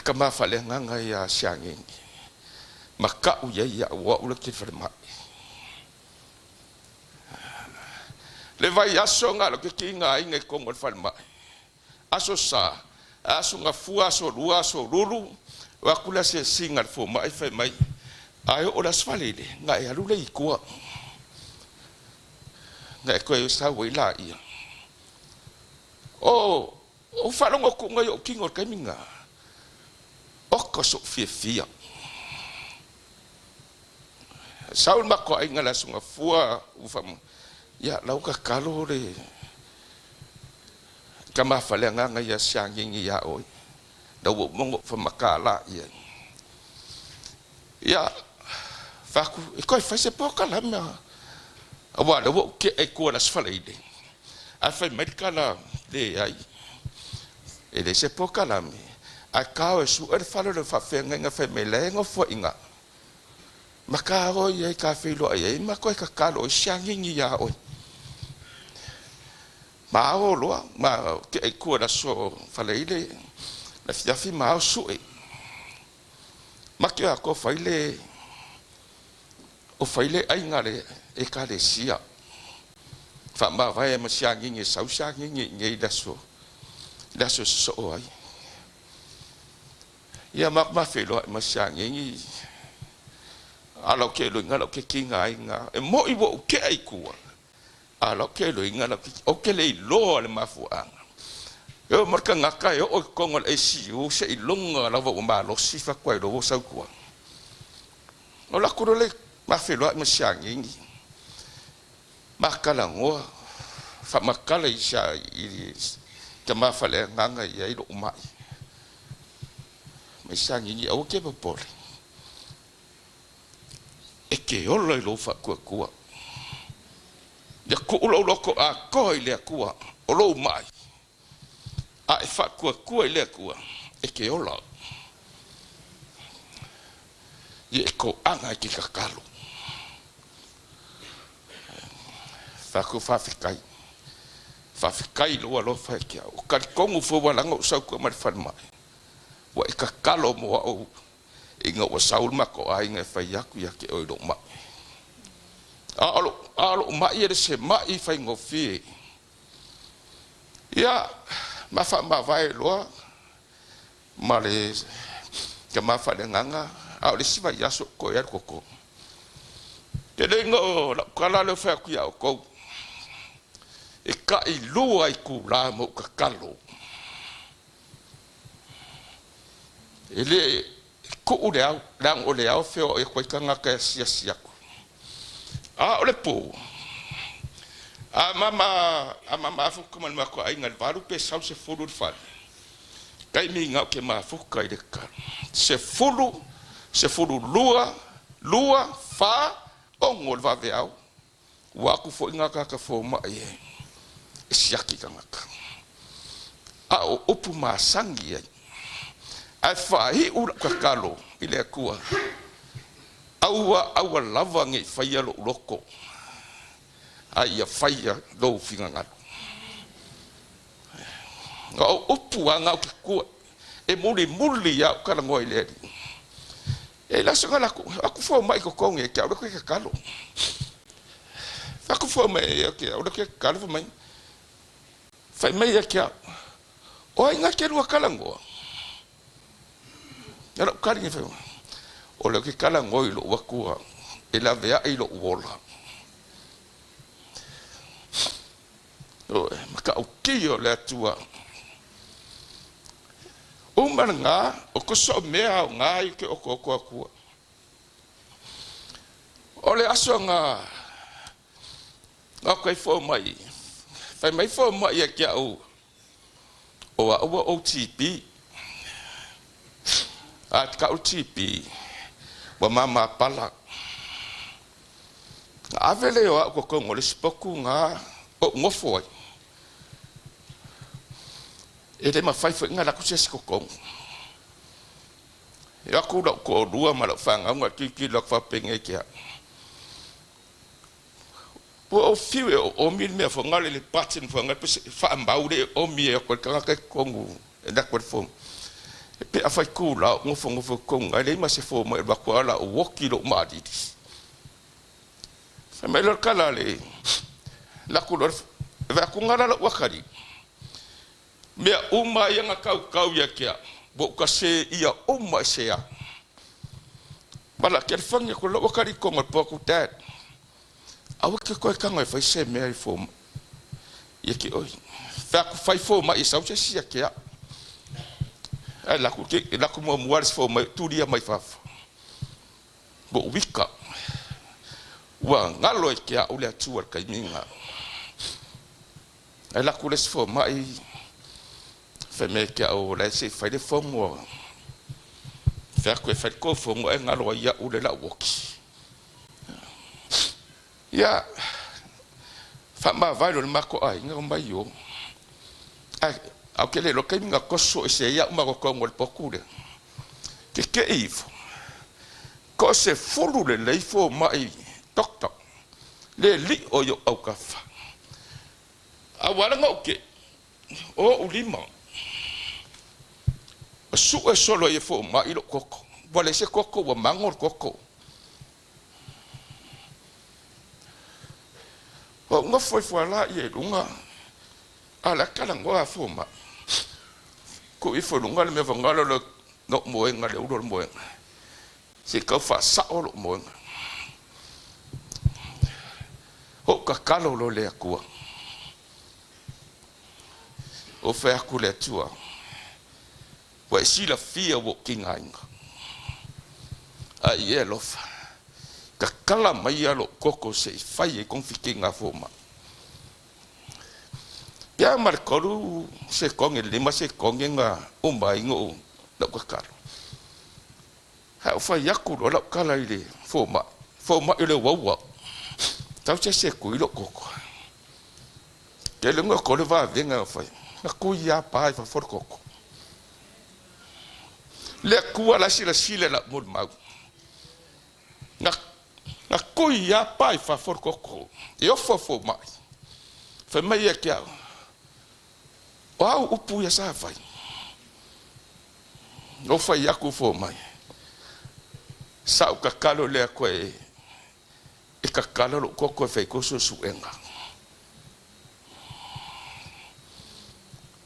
ka mawhale nganga ia siangingi ma kau ia ua ula ki whare mai le vai aso ngā lo ki ngā inga i kongo le whare mai aso sa aso ngā fua aso lua aso ruru wakula se singa le fo mai whai mai ai o la swalele ngā e alule i kua ngā e koe sa wei la ia o whalongo ku ngai o kingo kai minga oko so fia saul mako ai ngala sunga fua ufam ya lau ka kalo le kama fale nganga ya sangingi ya oi da wo mongo fa makala ya faku e koi fa se poka la ma awa da wo ke e ko na sfale ide a fa medikala de ai e de se poka la me a ka e su er falo le fa fe nga fa me le ngo fo inga makaro ye ka fe lo ye ma ko ka kalo sangingi ya oi Mao loa, ma ke e kua na so whaleile, na fiafi mao sue. Ma ke a ko whaile, o whaile aingare e ka le sia. Wha ma vai e ma siangingi, sau siangingi, ngei laso so ai. Ia ma wheloa e ma siangingi, alau ke luinga, alau ke kinga ainga, e mo iwo ke ai kua. Alo ke lo inga o ke le lo le mafuanga yo marka ngaka yo o kongo e si o se ilonga la vo ma lo si fa kwa lo sa kwa o la kuro le mafelo ma siangi makala ngo fa makala isa i ke mafale nganga ya ilo mai me siangi o ke popole e ke o lo fa kwa ya ko lo loko a ko ile kua o lo mai a e fa kua ile kua e ke ola ye ko anga ki kakalo fa ku fa fikai lo lo fa ki o ka kongu fo wala ngo sa ko ma fa mai wa e kakalo mo o inga o saul ma ko ai nge fa yaku ya ke o lo mai alo mai e se mai fai ngofi ya ma fa ma vai lo ma le ke ma fa le nganga a le siva ya so ko ya koko te le ngo kala le fa ku ya ko e ka i lu ai ku la mo ka kalo ele ku o le au lang o le au fe o e ko kanga ka sia a ole po a mama fu kuma ma ko ai ngal varu pe sau se fulu fa kai mi nga ke ma fu kai de ka se fulu lua fa o ngol va veau wa ku fo nga ka fo ma ye siaki ka ngaka a o upu ma sangi ai ai fa hi u ka kalo ile kua aua lava ngi faia lo loko ai ya faia do finga nga o upu anga ku e muli ya kala ngoi le e la so kala aku fo mai ko konge ke o ko ka kalo aku fo mai ke o ke kalo fo mai fai mai ya ke o inga ke ru kala ngo era kali ni fai o le ke kala ngoi lo wakua e la vea i lo wola o maka o kio le atua o maranga o ko so mea o ngai ke o ko akua o le aso nga kai fo mai fai mai fo mai e kia o OTP at ka OTP wa mama pala avele o ko ngole spoku nga o ngofo e te ma fai fo nga la ku se ko ko ya ku do ko dua ma la fanga nga ki lo fa penge kia po o fiwe o mi me fo nga le patin fo nga fa mbaude o mi e ko ka ko ngu da ko fo pe a fai kula ngofo konga le ma se fo mo ba ko ala o woki lo ma di fa me lo kala le la kulor va ku ngala lo wakari me uma yanga kau ya kia bo ka se ia uma se ya bala ke fanga ko lo wakari ko mo po ku tat a wo ke ko ka ngai fa se me fo ye ki o fa ku fai fo ma isa o se sia kia la ku mo muars fo mai turia mai fa bo wika wa ngalo ke a ule atu ka minga la ku les fo mai fe me ke o la se fa de fo mo fa ku fa ko fo mo ngalo ya ule la woki ya fa ma vai lo ma ko ai ngomba yo Ekele lo kai minga koso e se ia uma ko ngol pokure ke ivo ko se fulu le leifo mai tok le li o yo au kafa a wala ngoke o ulima su e solo e fo mai lo koko vale se koko wa mangor koko o ngo foi la ye lunga ala kala ngo a fo ma ko ifo lunga le me vangalo lo no moenga le ulo moenga se ka fa sa o lo moenga o ka kalo lo le akua o fe akule tua wa si la fia wo kinga a ye lo fa ka kala mai lo koko se fai e konfikinga fo ma ya Mareko se konge lima se konge nga umbai ngo la kakalo ha fa yaku la kala ile foma ile wawa tau se ku ilo koko ke le ngo ko le va venga fa ku ya pa fa for koko le ku ala sila la mod ma na ku ya pa fa for koko e o fo ma fa mai ya kia wow upu ya sa fai o fai yaku fo mai sa ka kalo le ko e ka kalo lo koko fai ko so suenga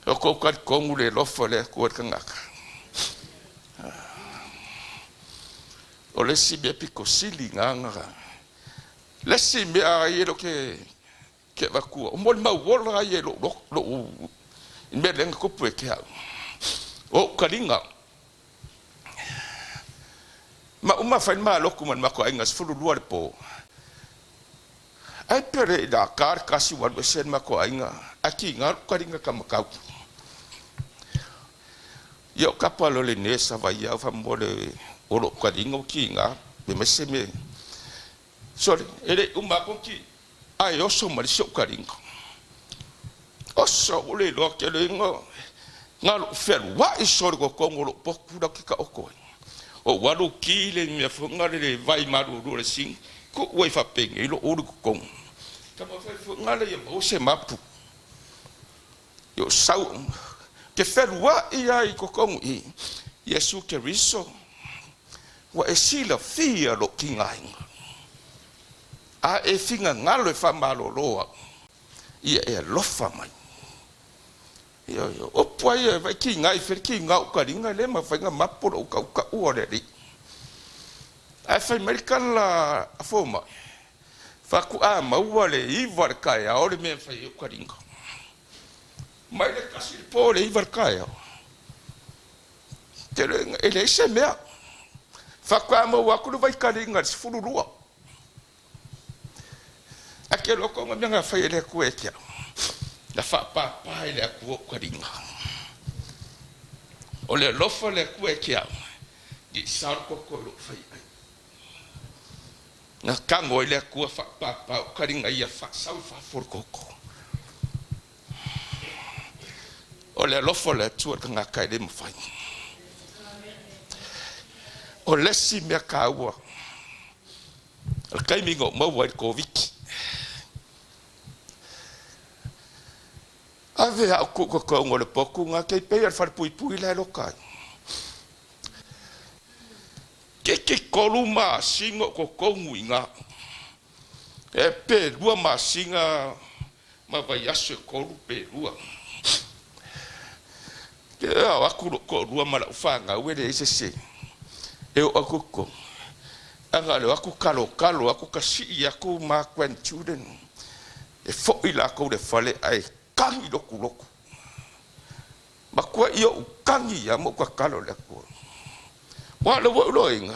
o ko ka kongu le lo fo le ko ka ngaka o le si be piko sili nganga le si me a yelo ke va ku o mo ma wola yelo lo Medley ko pu ke o kalinga ma uma fa ma lokuman ma ko ingas fulu luar po ai pere da kar kasi war besen ma ko inga aki ngar kalinga kamakau yo kapalo le nesa va ya fa mole o lo kalinga ki nga be meseme sole ele uma ko ki ai oso ma so karinga oso ule lo ke le ngalo fel wa iso ko kongolo pokura kika oko o walu kile me fungale le vai maru ro le sing ko wai fa peng ilo uru ko kong kama fa fungale ye o se mapu yo sau ke fel wa ia I ko kong I Yesu ke riso wa esila fia lo kinga a e finga ngalo e fa malo loa ia e lofa mai yo o poi vai kinga I fer kinga o karinga le ma fa nga mapuro ka ore ri a fa american la foma fa ku a ma wale I var kai a ore me fa o karinga mai le kasi po le I var kai te ele se mea fa ku a ma wa ku vai karinga se fururua aquele loco me nga fa ele ku e kia la fa pa ele ku karinga o le lofa le ku e kia di sar ko lo fa na kango ele ku fa pa karinga ia fa sa fa for koko o le lofa le tu nga kai de mo fa o le si me ka wa al kai mi go mo wa ko viki ave a ko ngole poku nga ke pe al far pui la lokai ke koluma singo ko konguinga e pe lua ma singa ma vai aso ko pe lua ke a ko lua ma la fanga we de se e o ko anga le aku kalo aku kasi aku ma kwen chuden e fo ila ko de fale ai kangi loku ma kwa io kangi ya mo kwa kalo le ko wa lo inga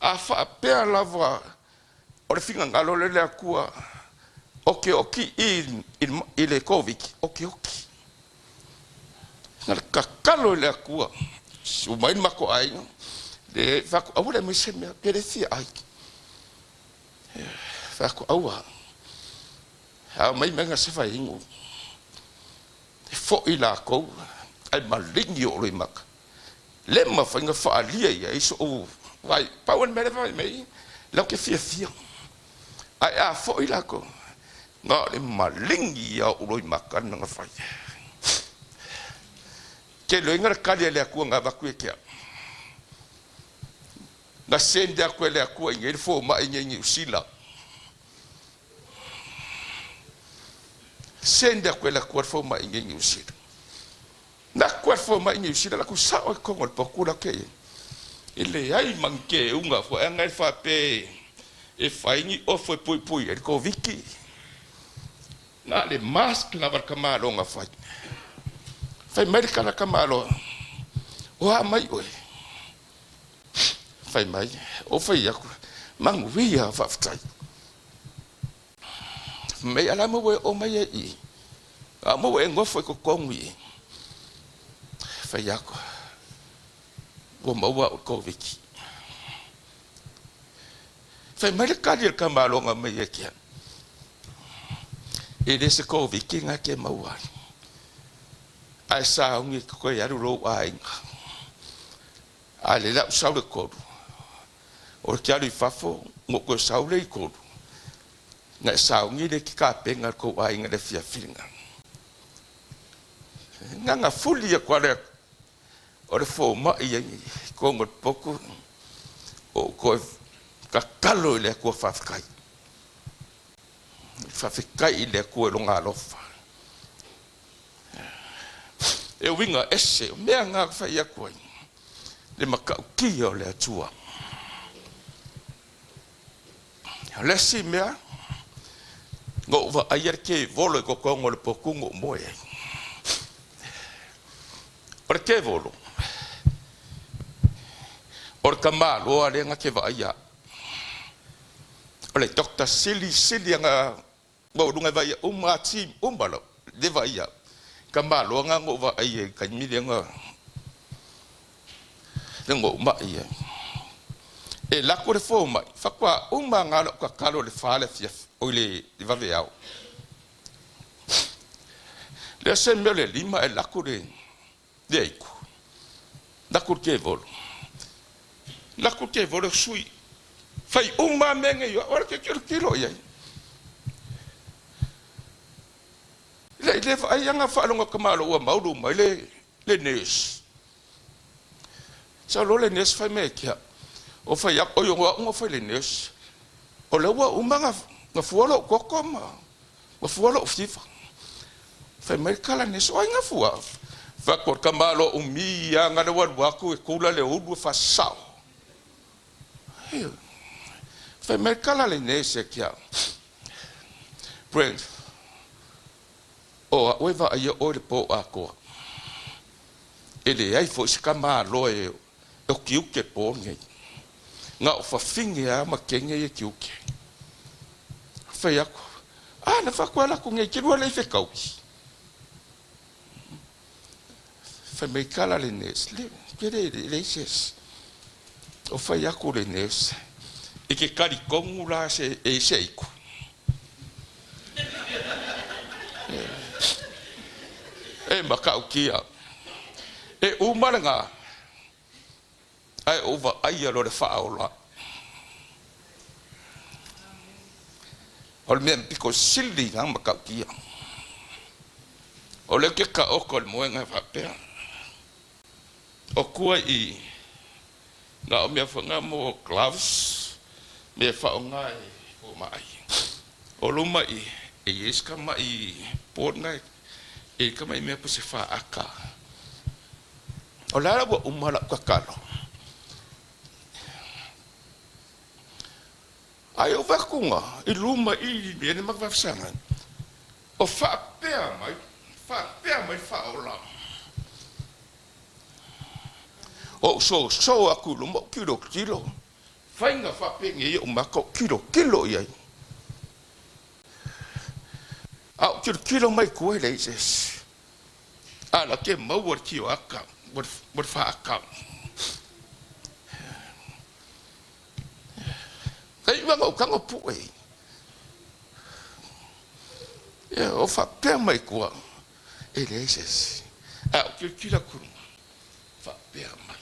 a fa pe la va o le finga ngalo le ku oki in ile covid oki ngal ka kalo le ku su mai ma ko ai de fa ko awule me se me ke si ai fa ko awa ha mai menga se fa ingo fo ila ko ai malingi o le mak le ma fanga fa alia ia iso o vai pa un me vai me lo ke fia ai a fo ila ko nga le malingi ia o le mak nga fa ke lo inga ka le ku nga ba ku ke na sende a ku le ku ngi fo ma ngi usila sende quella forma in uscita na quella forma in uscita la cosa con il procura che ele ai manche unga fo nga fa pe e faini o fo poi il coviki na le mask na var kamalo nga fa medica na kamalo o mai o fa mai o fa ya mangu via fa ftai me ala mo o mai e a mo e ngofo ko kongwi fa yako o mo wa ko viki fa me ka dir kamalo nga me e kia e de se ko viki nga ke mo wa ai sa ngi ko ya ro ai ale la sa le ko o kia ri fafo mo ko sa le ko na sao ngi de ka penga ko ai nga de fia filinga nga fuli ya kwale o de fo ma ia ko ngot poku o ko ka kalo le ko fa fikai le ko lo nga lofa e winga ese me nga fa ya ko le maka ki o le tua le si me go va ayer ke volo ko kongo le pokungo moe perché volo or kamalo ale nga ke va ya ole doctor sili nga go dunga va ya umati umbalo de va ya kamalo nga go va aye kanmi de nga ngo ma ya E lako le fo mai. Whakua uma ngalo ka kalo le whale fia o le vave au. Le se meo le lima e lako le eiku. Lako ke volo. Lako ke volo sui. Fai uma menge yo. Ora ke kilo iai. Le vai anga whaalonga kamalo ua mauru mai le nes. Sa lo le nes fai me kia. O fai o yo nga fai le nes. O le ua umanga nga fualo kokoma. Wa fualo fifa. Fai mai kala nes o nga fua. Fa ko kamalo umi anga le waku e kula le udu fa sao. Fai mai kala le nes e kia. Friends. O a oiva a ia o le po a koa. E le ai fo si kama alo e o kiuke po ngei. Nga o whawhingi a ma kenge e kiuke. Whai ako. Na whakuala ko ngei kirua lei whekauki. Whai mei kala le nes. Kere le ses. O whai ako le nes. E ke kari kongu la se e se iku. E makau kia. E umaranga. Ai ova ai alo le whaola. O le mea piko sili nga makau kia. O le ke ka oko le moenga whapea. O kua i nga o mea whanga mo gloves. Mea whaonga e o mai. O luma i e yeska mai port ngai. E kama i mea puse wha aka. O lara wa umala kakalo. Ai o wakunga, i luma i mene magwafsanga. O wha pea mai wha ola. O so aku luma kilo. Whainga wha pengi i o mako kilo iai. Au kilo mai kua le ises. Ala ke mauar kio aka. Wat fa aka. Kai wanga o kanga pue. O fa pea mai kua. E le ises. Au kila kuru. Fa pea mai.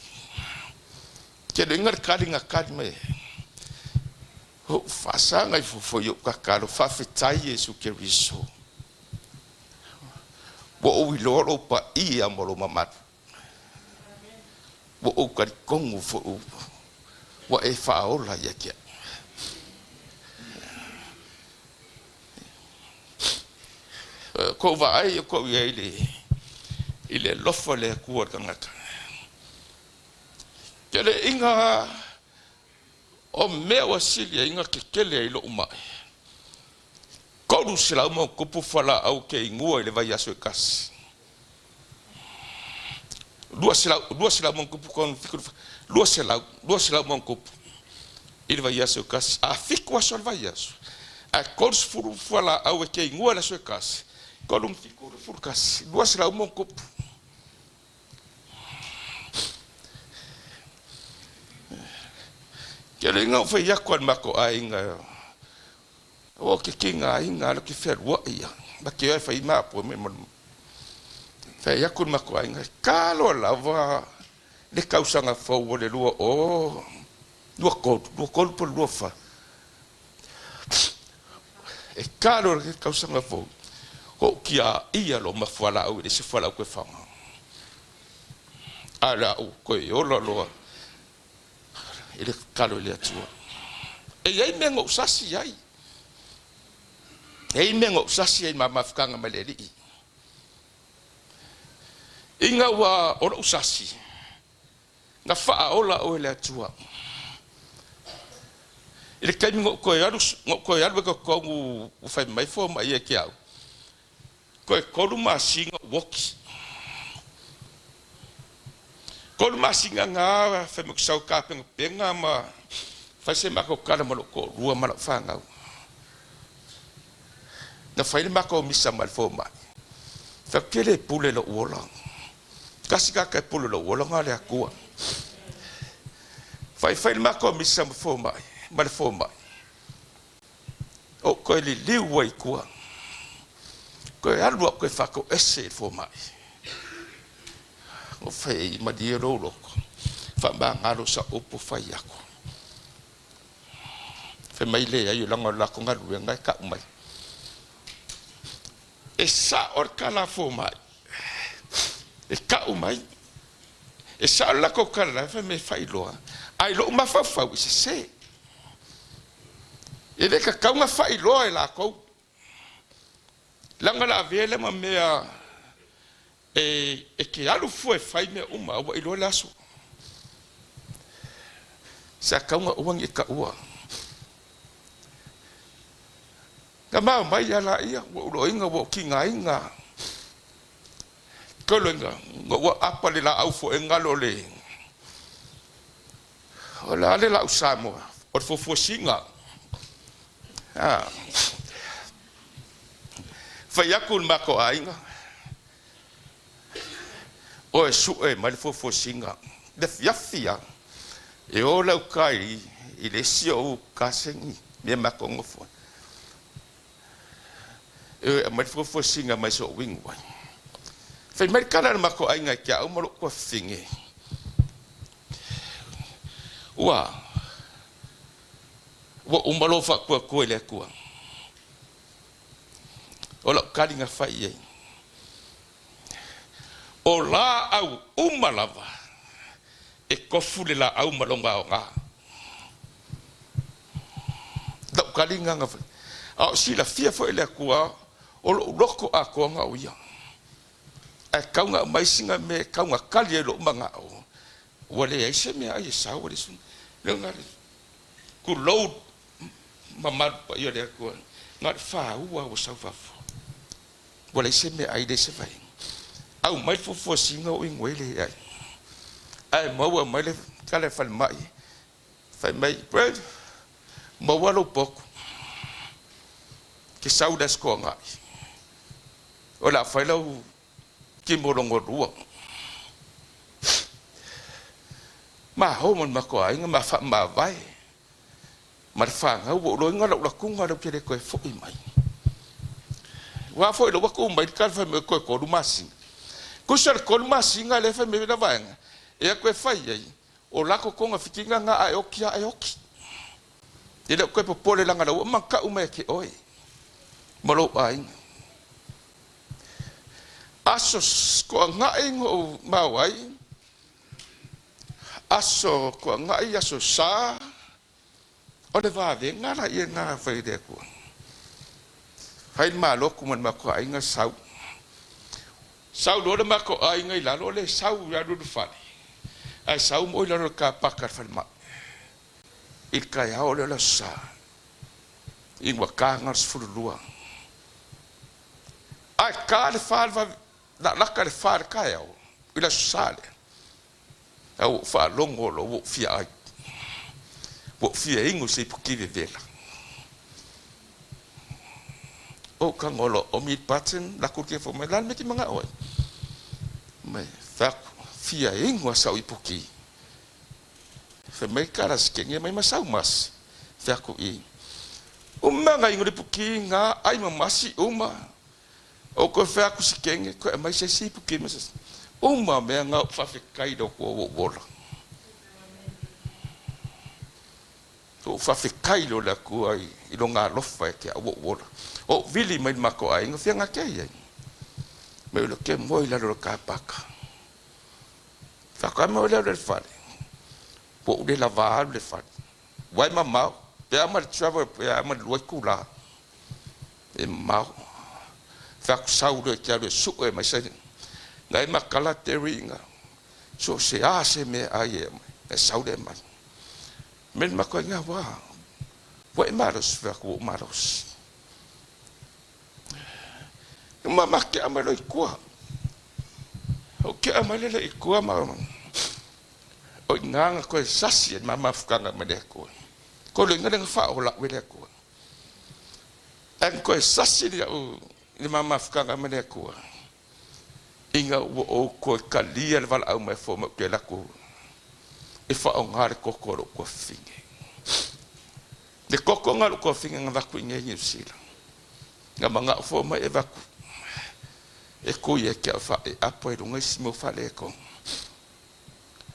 Ke le ingar karinga mai. Ho fa sanga i fufoyo kakalo. Fa fitai Yesu ke riso. Wo o loro pa ia molo mamat. Wo o kari kongu fo o. Wo e faola ya kia. Ko vai ko ile lofa le kuar kangata. Kele inga o mewa silia inga kekele ilo umai. Koru sila mo kupu fala au ke ingua ile vai aso kas. Dua sila mo kupu kon fikur. Dua sila mo kupu ile vai aso kas. A fiku aso vai aso. A koru furu fala au ke ingua ile aso kas. Koru fikur furu kas. Dua sila mo kupu. Kele nga foi yakwan mako ainga. O ke kinga inga lo ke fer wa ia. Ba ke ai fai ma po me mon. Fa yakun mako ainga. Kalo lava le kausanga fo o le lua o. Lua kol po lua fa. E kalo le kausanga fo. Ko kia ia lo ma fala o le se fala ko fa. Ala o ko yo lo. Ele kalo le atua. E ai mengo sasi ai. Ei mengo sasi ai mama fkanga maleri. Inga wa ora usasi. Na fa ola o le atua. Ele kai ko yaru ko u fai mai fo mai e kiau. Ko luma singa woki. Ko luma singa nga fa mo sau ka penga ma fa se ma ko kala mo ko rua ma fa nga. Na fai ma ko misa mal fo ma. Fa kele pule lo wola. Kasi ka pule lo wola nga le akua. Fai mako misa fo mai. Ma fo mai. O ko li liu wai kua. Ko alu ko fako ese fo mai. O fai ma di rolo. Fa ba ngalo sa opo fai ako. Fe mai le ai langa la ko ngalu ngai ka mai. E sa or kala fo mai. E ka mai. E sa la ko kala fe me fai loa. Ai lo ma fa se. E de ka kaunga fai loa e la ko. Langa la vele ma mea e ke alu fu e fai me uma wa i lo laso. Sa kaunga uang e ka ua. Ka mai ala ia wo inga wo kinga inga. Ko lenga wo apa le la au fo engalo le. Ola le la usamo o fo singa. Fa yakul mako ainga. O su e mal fo singa. De fiafia. E ola kai i le sio kasengi me mako ngofo. E mal fo singa mai so wing wai. Fa mal kala mako ainga kia o mo ko finge. Wa umalo fa ko le ko ola kalinga fa ye ola au umalava e kofule la au malonga nga da kalinga nga fa au si la fia fo le ko o loko a ko nga o ya e kaunga mai singa me kaunga kali lo manga o wale ai se me ai sa wale sun le ngari ku load mama pa yo le ko ngat fa ua o sa fa wale se me ai de se vai au mai fo singa o ingwele ai mo mai le kale fa mai bread mo walo pok que saudas ko nga ola fa lo ki mo longo ruo ma homon ma ko ai ma fa ma vai ma fa nga wo lo nga lo ku nga lo pele ko fo i mai wa fo lo ko mai ka fa me ko ko masi ku ser ko masi nga le fa me na vai e ko fa ai o la ko nga fitinga nga ai oki e le ko po pole la nga lo ma ka u me ke oi ma lo ai asos ko nga ngo ma wai aso ko ngai aso sa o le va de ngara ye nga fa de ko fai ma lo ku man ma ko ai nga sau do le ma ko ai ngai la lo le sau ya do fa ai sau mo la ka pakar fa ma il ka ya o le la sa i wa ka ngar furu lua ai ka le fa la ka le fa ka ya o ila sale au fa longo lo wo fia ai wo fia ingo se pukive vela o kangolo o mi patten la kurke fo me lan me ki manga oi me fa fia ingo sa ipuki fe me karas ke nge mai masau mas fa ko i o manga ingo puki nga ai mamasi uma o ko fa ku sikenge ko mai se si puki mas uma me nga fa fe kai do ko wo bola to fa fe kai lo la ku ai i lo nga lo fa ke wo bola o vili mai mako ai nga fianga ke ai me lo ke moi la lo ka paka fa ka mo le fa po de la va le fa wai mama pe ama travel pe ama lo ku la e ma fa sa u de ke le su e mai sai ngai makala te ringa so se me ai e saude mai men mako nga wa maros fa ko maros mama ke amalo ikua o ke amalo le ikua ma o nga ko sasi mama fukanga mede ko le nga fa o la wele ko en ko sasi ni mama fukanga mede ko inga o ko kalia le vala au mai fo ma ke la ko e whaonga le koko lo kua whinge. Le koko ngā lo kua whinge ngā waku inge New Zealand. Ngā mga ufo mai e waku. E kui e kia wha e apo e runga isi mo whale e kong.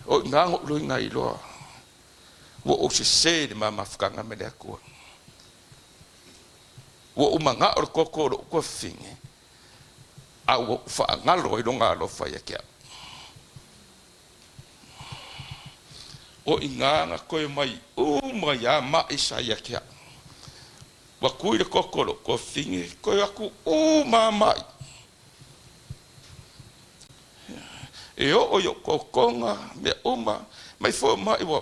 O ngā ngō ngā iloa. Wo o se se ni mā mawhukanga me lea kua. Wo o mga o koko lo kua whinge. A wo wha ngalo i runga lo whai e kia. O inganga koe mai mai a mai sa ia kia. Wa kui le kokoro ko fingi koe aku mai. E o yo kokonga me uma mai fo mai wa.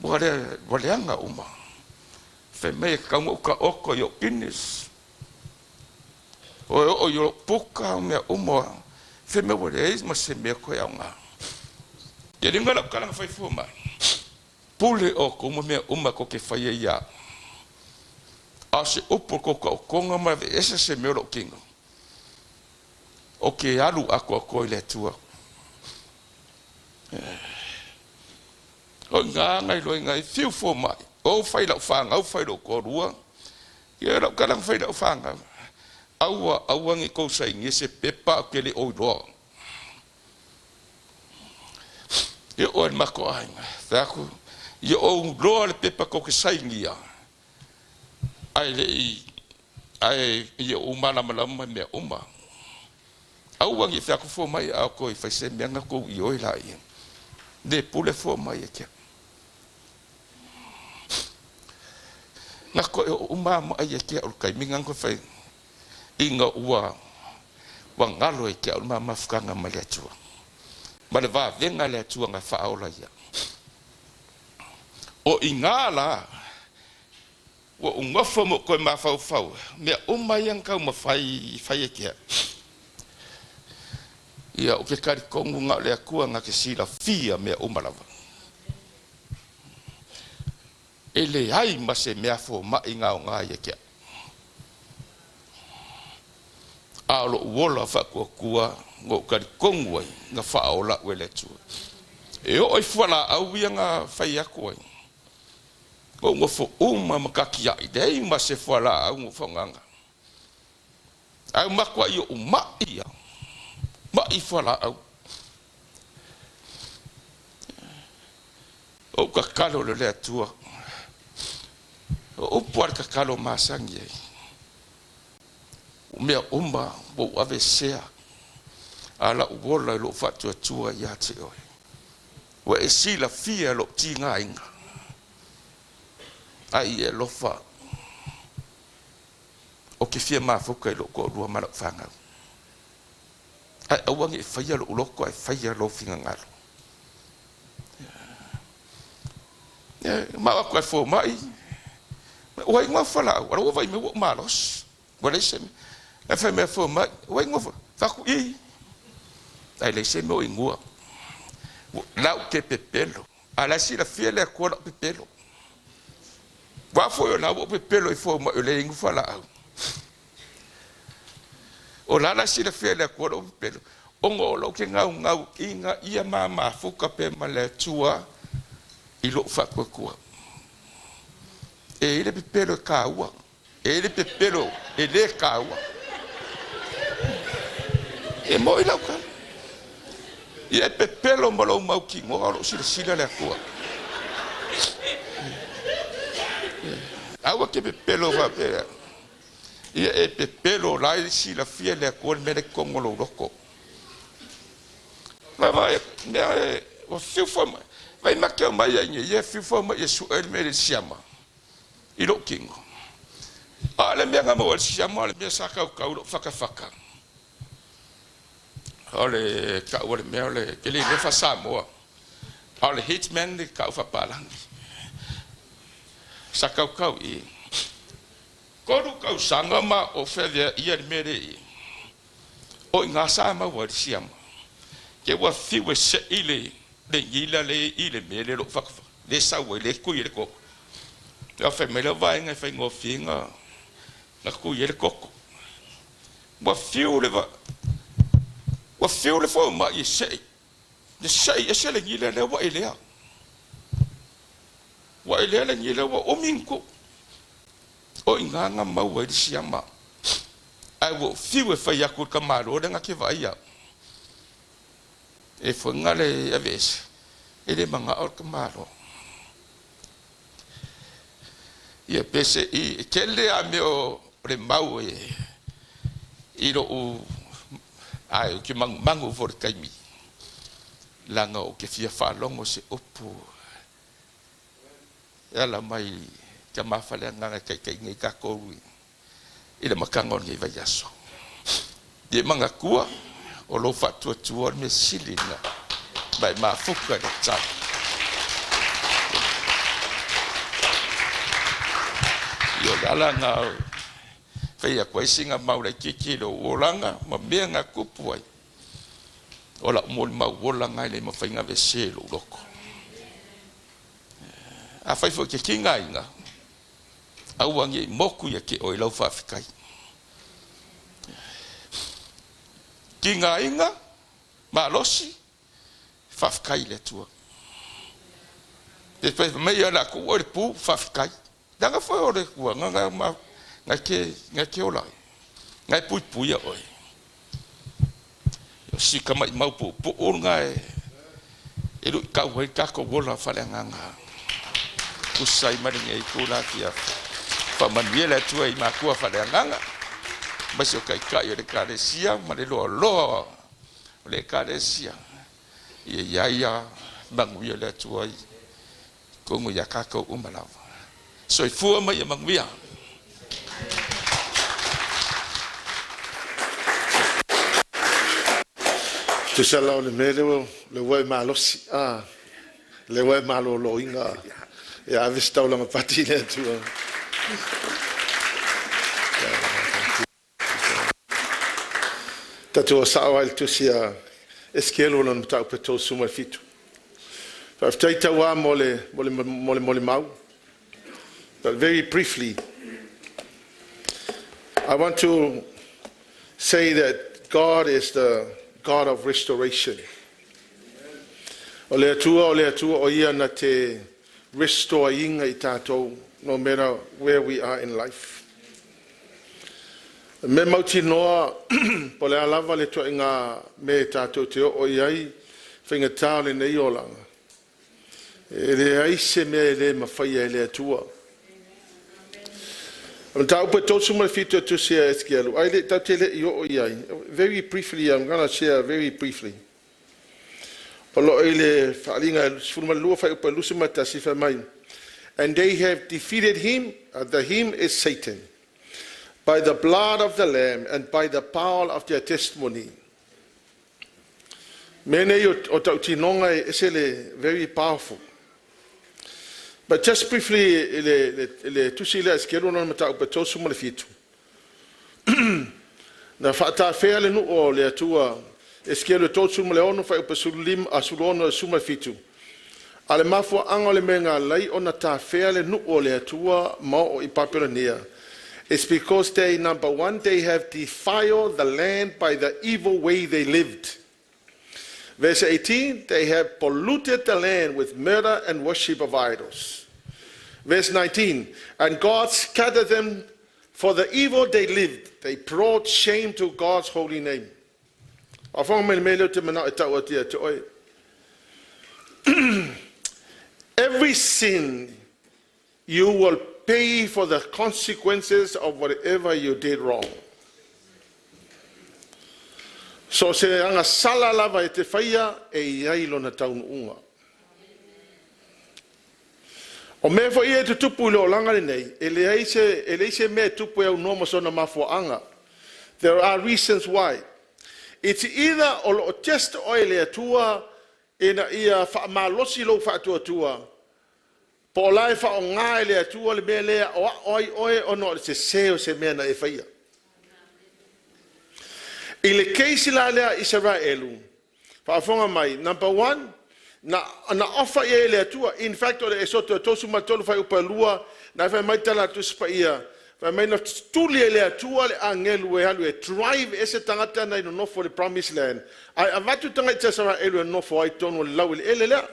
Wale anga uma. Fe me kamu ka oko yo kinis. O yo puka me uma. Fe me wale is ma se me koe anga. Jadi ngala kala fai fuma. Pule o ko mo me uma ko ke fai ia. Ase upo ko ko nga ma ese se me lo kingo. O ke alu ako ko le tua. O nga ngai lo ngai fiu fuma. O fai la fanga, o fai lo ko rua. Ia la kala fai la fanga. Aua ngi ko sai ngi se pepa ke le o lo. E o e mako ainga. Thako, e o loa le pepa ko ke saingia. Ai le i o mana malama mea uma. Au wangi thako fo mai au ko i whaise meanga ko i oi la i. Ne pule fo mai e kia. Nga ko e o umama ai e kia ulukai mingang ko whai. Inga ua wangalo e kia umama whukanga mai atua. Ma le va venga le atua nga whaola ia. O ingala, o ungofa mo koe ma whau. Mea umai ang kau ma whai e kia. Ia o ke kari kongu nga le akua nga ke sila fia mea umalawa. E le ai ma se mea fo ma inga o nga ia kia. Aolo uola whakua ngo kari kongu ai nga whaola ue le tua. E o ai whala au ia nga whai aku ai. Ngo ngofo uma makaki ai dei ma se whala au ngofo nganga. Au makwa i o umai ia. Ma i whala au. O kakalo le lea tua. O puar kakalo masangi ai. O mea uma o ave sea. Ala uola lo fatua tua ia te oi. Wa e sila fia lo tinga inga. Ai e lofa. O ke fia mafuka lo ko rua mara fanga. Ai awangi e faya lo uloko ai faya lo finga ngalo. Ma ko e fo mai. O ai ngwa fala, o vai me wo malos. Wa le sem. E fa me fo mai, o ai ngwa fa ku i. Ai le se mo ingua. Leaupepe pelo. Ala si la fia le ko pelo. Wa fo yo na pelo i fo mo le ingu fala. O la si la fia le ko pelo. O ngolo ke ngau inga ia mama fuka pe male tua i lo fa ko. E le pelo kaua. E le pelo e le kaua. E mo i lauka. Ia e pepelo malo mau ki ngoro sila le akua. Awa ke pepelo va pe. Ia e pepelo lai sila fia le akua me le kongolo loko. Vai o fiu forma. Vai makia mai ia fiu forma Yesu el me le siama. I lo kingo. Ale me ngamo el siama le me saka ka lo faka. Ole ka ole me ole ke le fa Samoa. Ole hitman le ka fa palang. Saka ka I. Koru ka sanga ma o fe ia mere. O nga sa ma wa siam. Ke wa fi we se ile le ila le ile mere lo fa. Le sa we le ku ile ko. Ya fe me le va nga fe ngo finga. Na ku ile ko. Wa fi le va. Wa fiu le fo ma I sei. Le sei e se le ngile le wa ile. Wa ile ngile wa ominko. O inganga mau e siama. Ai wo fiwe fa yakut kamaro de ngake vai ya. E fo ngale aves. Ele manga or kamaro. Ia pese I Ekele a meo re mau e iro u ai o ki mangu for kaimi langa o ke fia fa longo se opu ela mai ka mafale nganga kai ngai ka ko ila makango ngai vai aso de manga kua o lo fa tu me silina bai ma fuka de tsa yo dala nga fai ko singa maura kiki do olanga ma benga kupuai ola mol ma olanga ile ma fainga veselo loko a fai fo kiki ngainga au wangi moku ya ke o lau fa fikai kingainga ma losi fa fikai le tua depois meia la ku o pu fa fikai danga foi ore ku nga ma ngake ola ngai pui ya oi yo sika mai mau pu orga e lu ka wai ka ko bola fale nganga usai mari ngai kula kia fa maniela tu ai ma ku fale nganga mas yo kai yo de carecia ma de lo le carecia ya banguia le tu ai como ya ka ko umala so fu mai manguia Tu salau le mele le wai malosi le wai malo lo inga ya vista la Ropati le tu tatu sawa il tu sia Ezekiel on ta peto suma fitu fa Taua mole mau but very briefly I want to say that God is the God of restoration. O lea tua o ia na te restore inga I tātou, no matter where we are in life. Me mauti noa, po lea lava le tua inga me tātou te o iai, whinga tāle nei o langa. E le aise me le mawhaia e lea tua. Very briefly, I'm going to share very briefly. And they have defeated him, the him is Satan, by the blood of the Lamb and by the power of their testimony. Very powerful. But just briefly, le tusila Ezekiel no mata upeto suma le fitu. Na fata fea le nu o le atua Ezekiel to suma le ono fa upesulim asulono suma fitu. Ale mafu anga le menga lai ona ta fea le nu o le atua ma o ipapelania. It's because they, number one, they have defiled the land by the evil way they lived. Verse 18, they have polluted the land with murder and worship of idols. Verse 19, and God scattered them for the evil they lived. They brought shame to God's holy name. Every sin, you will pay for the consequences of whatever you did wrong. So se anga sala lava e te whaia e iai lona taunu unga. O me fo ia te tupu leo langa nei, e leise me tupu e au noma sona mafuanga. There are reasons why. It's either o just oile atua ina ia fa malosi lo fa atua. Po lai fa o ngā ele atua le me lea oi ono se seo se mea na e whaia. I le keisi la lea Israelu, whaafonga mai, number one, na ofa ia ele atua, in fact, o le esoto tosu matolu whai upa lua, na whai mai tala tuspa ia, whai mai na tuli ele atua le angelu e halu e drive ese tangata na ino nofo le promised land. Ai avatu tanga i Israelu e nofo ai tonu lau ele lea.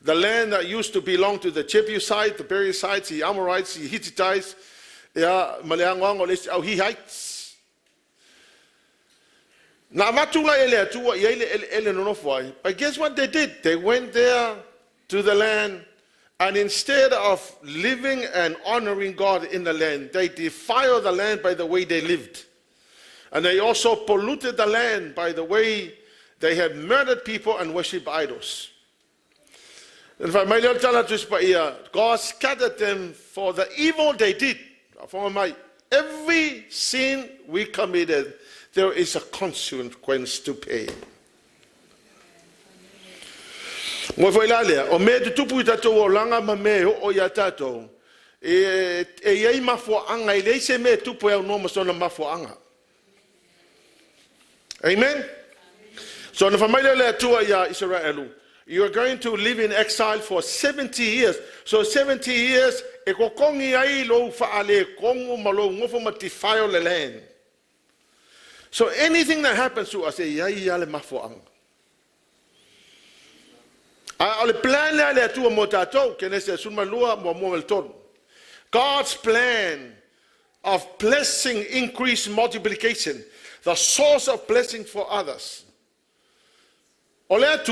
the land that used to belong to the Jebusites, the Perizzites, the Amorites, the Hittites, Heights. But guess what they did? They went there to the land, and instead of living and honoring God in the land, they defiled the land by the way they lived. And they also polluted the land by the way they had murdered people and worshipped idols. And God scattered them for the evil they did. Every sin we committed, there is a consequence to pay. Mo foi la le o me tupu tato o langa ma me o ya tato e ai mafo anga i le se me tupu e no mo sona mafo anga. Amen. So na family le tua ya Israelu, you are going to live in exile for 70 years. So 70 years e ko kongi ai lo fa ale kongo malo ngofo defile the land. So anything that happens to us, ya le mafo anga. God's plan of blessing, increase, multiplication, the source of blessing for others. God said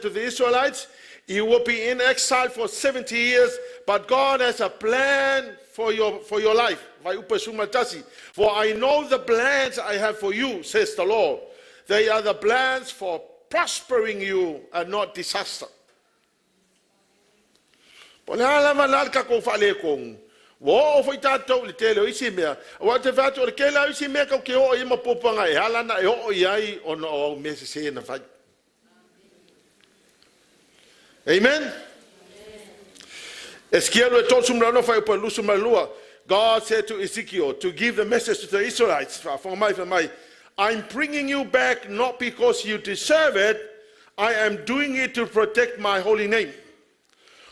to the Israelites, you will be in exile for 70 years, but God has a plan for your life. For I know the plans I have for you, says the Lord. They are the plans for prospering you and not disaster. Amen. God said to Ezekiel to give the message to the Israelites, I'm bringing you back not because you deserve it, I am doing it to protect my holy name.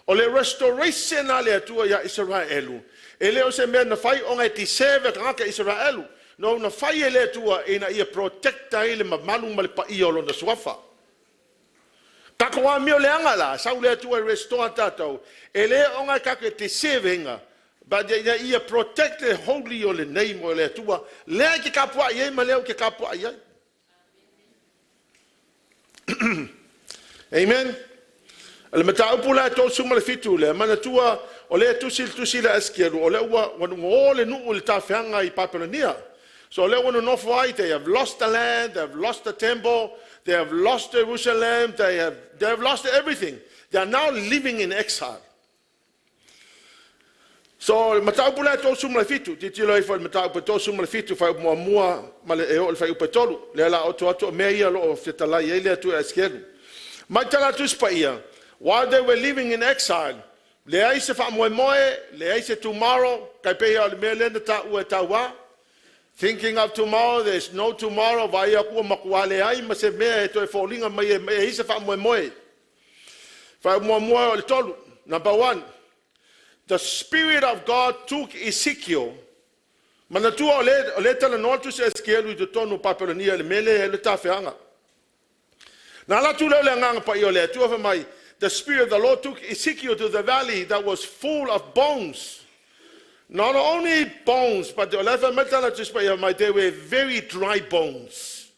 Ole restoration ale tua ya Israelu. Ele o se me na fai o ngai deserve ka Israelu. No na fai ele tua ina ia protecta ile malu mal pa ia lo na swafa. Takwa mi ole angala, sa ule tua restore tato. Ele o ngai ka ke deserve nga. But ia protect the holy ole name ole tua. Le ki kapua ye maleo ki kapua ye. Amen. Le Matapula to sumale fitu le manatua ole tusil Ezekiel ole wa ole nu ul tafanga I Babylonia. So ole one no fight, they have lost the land, they have lost the temple, they have lost Jerusalem, they have lost everything. They are now living in exile. So Matapula to sumale fitu titilo I Matapula to sumale fitu fa mua male e ole fa upetolu le la oto meia lo fetala ile tu Ezekiel. Matala tu spaia. While they were living in exile, tomorrow, thinking of tomorrow, there's no tomorrow. Number one, the Spirit of God took Ezekiel. The Spirit of the Lord took Ezekiel to the valley that was full of bones. Not only bones, but they were very dry bones.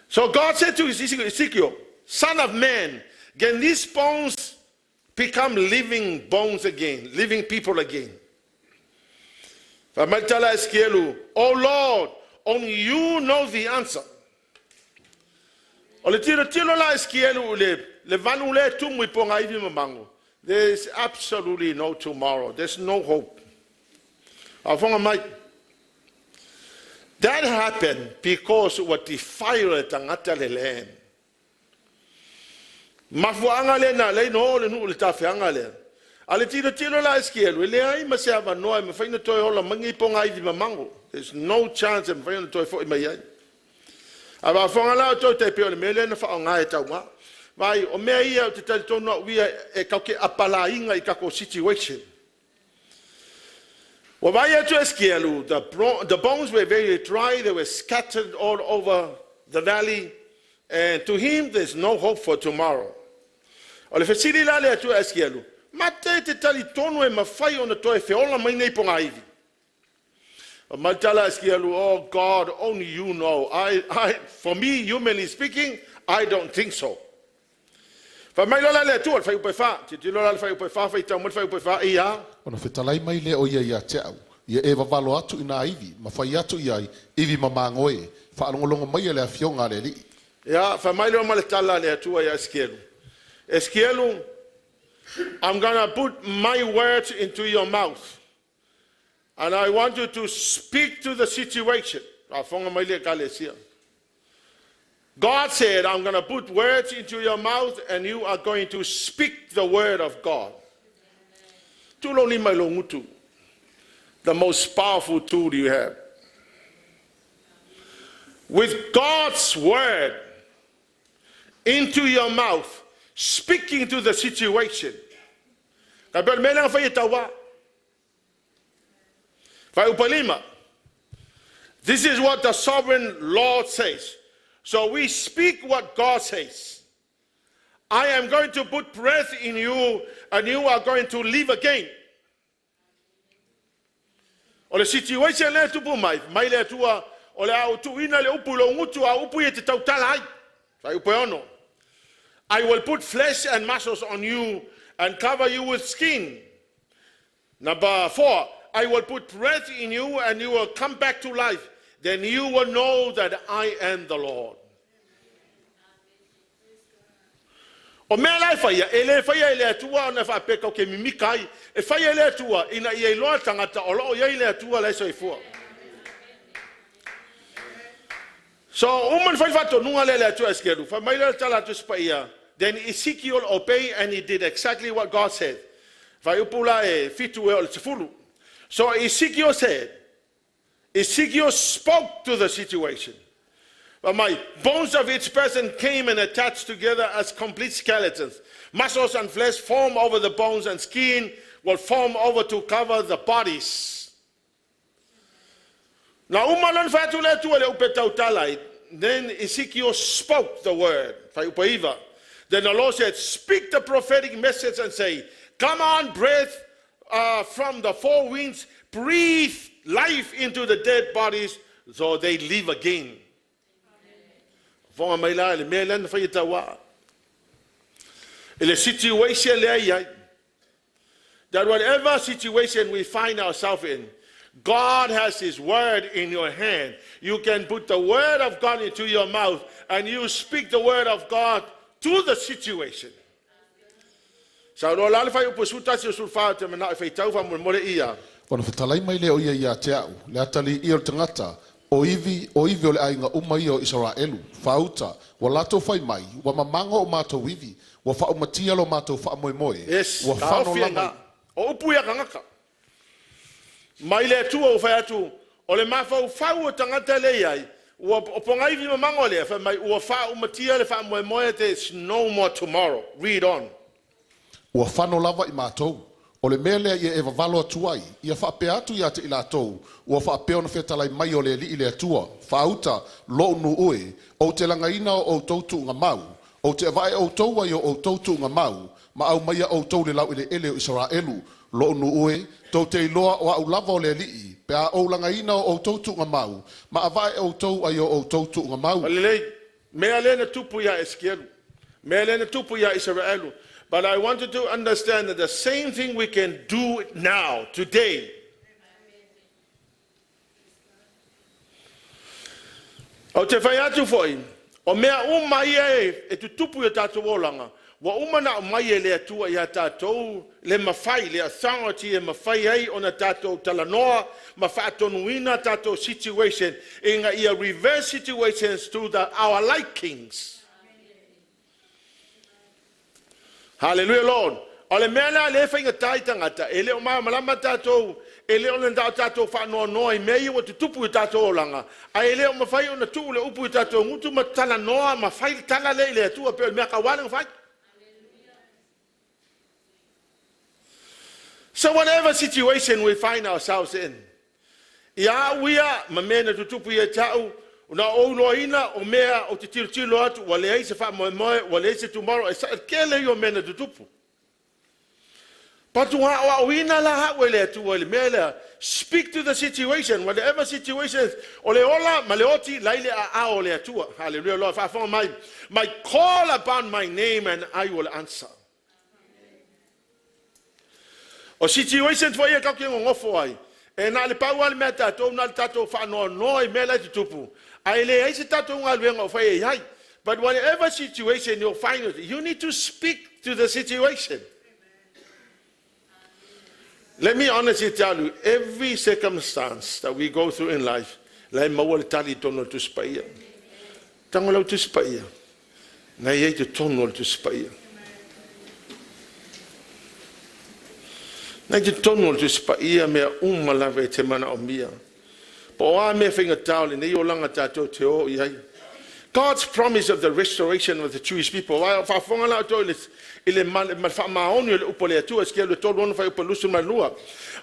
So God said to Ezekiel, Son of man, can these bones become living bones again, living people again? Oh Lord, only you know the answer. There is absolutely no tomorrow. There's no hope. That happened because what defiled the land. There's no chance Aba fongala to te pe mele na fa ngai tawa vai o me ia te to no we e ka ke apala inga I ka ko situation Wabaya to Ezekiel, the bones were very dry, they were scattered all over the valley, and to him there's no hope for tomorrow. Ole fesiri la le to Ezekiel, mate te tali tonu e mafai ona toe feola mai nei ponga ivi. Matala Ezekiel, oh God, only you know. For me, humanly speaking, I don't think so. Fa mai lola le tu al fai upe fa, ti lola al fai upe fa, fai tau fai upe fa ia. Ona fetalai mai le o ia te au. Ia e vavalo atu ina ivi, ma fai atu ia ivi mamangoe, fa alongolongo mai le afionga le li. Ya, fa mai lola male tala le atua ya Ezekiel. Ezekiel, I'm gonna put my words into your mouth. And I want you to speak to the situation. God said, I'm going to put words into your mouth and you are going to speak the word of God. The most powerful tool you have. With God's word into your mouth, speaking to the situation. This is what the sovereign Lord says. So we speak what God says. I am going to put breath in you and you are going to live again. O le situation le tupu mai le tua o le au tuina le upu lo ngutu a upu e te tautala ai. Fai upe ono. I will put flesh and muscles on you and cover you with skin. Number 4. I will put breath in you and you will come back to life. Then you will know that I am the Lord. O mea lai whaia, ele whaia ele atua o na whapeka o ke mimikai, e whaia ele atua ina i loa tangata o loo ia ele atua lai so i fua. So, uman whai whato nunga le atua eskeru, wha mai le tala tu spaia. Then Ezekiel obeyed and he did exactly what God said. Whai upula e fitu e o le tefulu. So Ezekiel said, Ezekiel spoke to the situation. But my bones of each person came and attached together as complete skeletons. Muscles and flesh form over the bones and skin will form over to cover the bodies. Now, then Ezekiel spoke the word. Then the Lord said, speak the prophetic message and say, come on, breath from the four winds, breathe life into the dead bodies so they live again. That whatever situation we find ourselves in, God has his word in your hand. You can put the word of God into your mouth and you speak the word of God to the situation. Ona fetalai mai le o ia te au, le atali i o tangata, o ivi o le ainga umai o Israelu, fauta, wa lato fai mai, wa mamango o mato ivi, wa fao matia lo mato fao moe moe, wa fano lama. O upu ia kangaka. Mai le tua o fai atu, o le mafau fau o tangata le iai, o ponga ivi mamango le, o fao matia le fao moe moe, there's no more tomorrow. Read on. Ua whano lava i mātou. O le mea lea ia e wawalo atuai. Ia whape atu ia te i lātou. Ua whape ona whetalai mai o le li i le atua. Whauta, lo nu ue. O te langaina o tautu ngā mau. O te avae o taua i o tautu ngā mau. Ma au maia o tau le lau i le ele o Israelu. Lo nu ue. Tau te iloa o au lava o le li i. Pea o langaina o tautu ngā mau. Ma avae o tau ai o tautu ngā mau. Alelei, mea lena tupu ia Ezekiel. Mea lena tupu ia Israelu. But I want you to understand that the same thing we can do now, today. O te whai atu foi, o mea umai e tu tupu e tātou olanga, wa umana umai e lea tua i a tātou, le mawhai, le authority e mawhai ei o na tātou talanoa, mawhaatonuina tātou situation, inga ia reverse situations to our likings. Hallelujah, Lord. Ole mea le whainga tai tangata, e leo maa malama tātou, e leo le ndao tātou whanua noa i mei o te tupu i tātou olanga. A e leo mawhai o na tuu le upu i tātou ngutu ma tala noa, ma whai tala le le atua peo mea kawalang whai. So whatever situation we find ourselves in, ia uia mamena tutupu ia tau una oloina o mea o te tilo atu wale ai se fa moe wale se tomorrow Ekele yo mena tutupu. But uina la ha wale tu wale mela speak to the situation, whatever situation ole ola maleoti laile a ole atua. Hallelujah, Lord. I found my call upon my name and I will answer. O situation for ye ka ke ngofo ai. E na le pau al meta to na tato fa no e mela tutupu. Ai le ai se tato ngal wenga fa ye hai. But whatever situation you find it, you need to speak to the situation. Let me honestly tell you, every circumstance that we go through in life, lai mawal tali tono tu spaya. Tangolau tu spaya. Na ye tu tono tu spaya. Na te tono tu spaya mea lave te mana o mia. Po a me whinga taole, ne o langa tātou te o iai. God's promise of the restoration of the Jewish people. Wa whafonga la toilet ile maoni le upole atu eskia le tolu ono fa upalusu malua.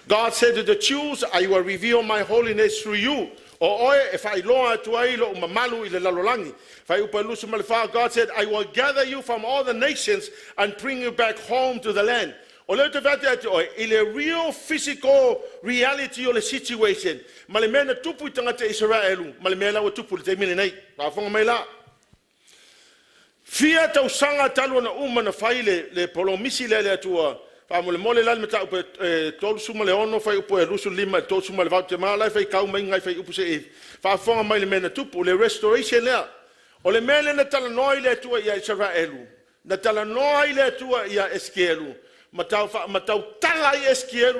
God said to the Jews, I will reveal my holiness through you. O oe e fa iloa atu ai lo mamalu ile lalolangi. Fa upalusu malfa. God said, I will gather you from all the nations and bring you back home to the land. O leo te vate atu oe, ile real physical reality o le situation. Malemena tupu I tangata Israelu, malemela o tupu le te mine nei. Whafonga mai la. Fia tau sanga talu na na faile le polomisi le atua. Fa mo le mole la meta upe tolu suma le ono fa upe lusu lima tolu suma le vate mala fa kau mai ngai fa upe se. Fa fonga mai le mena tupu le restoration le. O le mele na tala noi le atua ia Israelu. Na tala noi le atua ia Ezekiel. Matau tala ia Ezekiel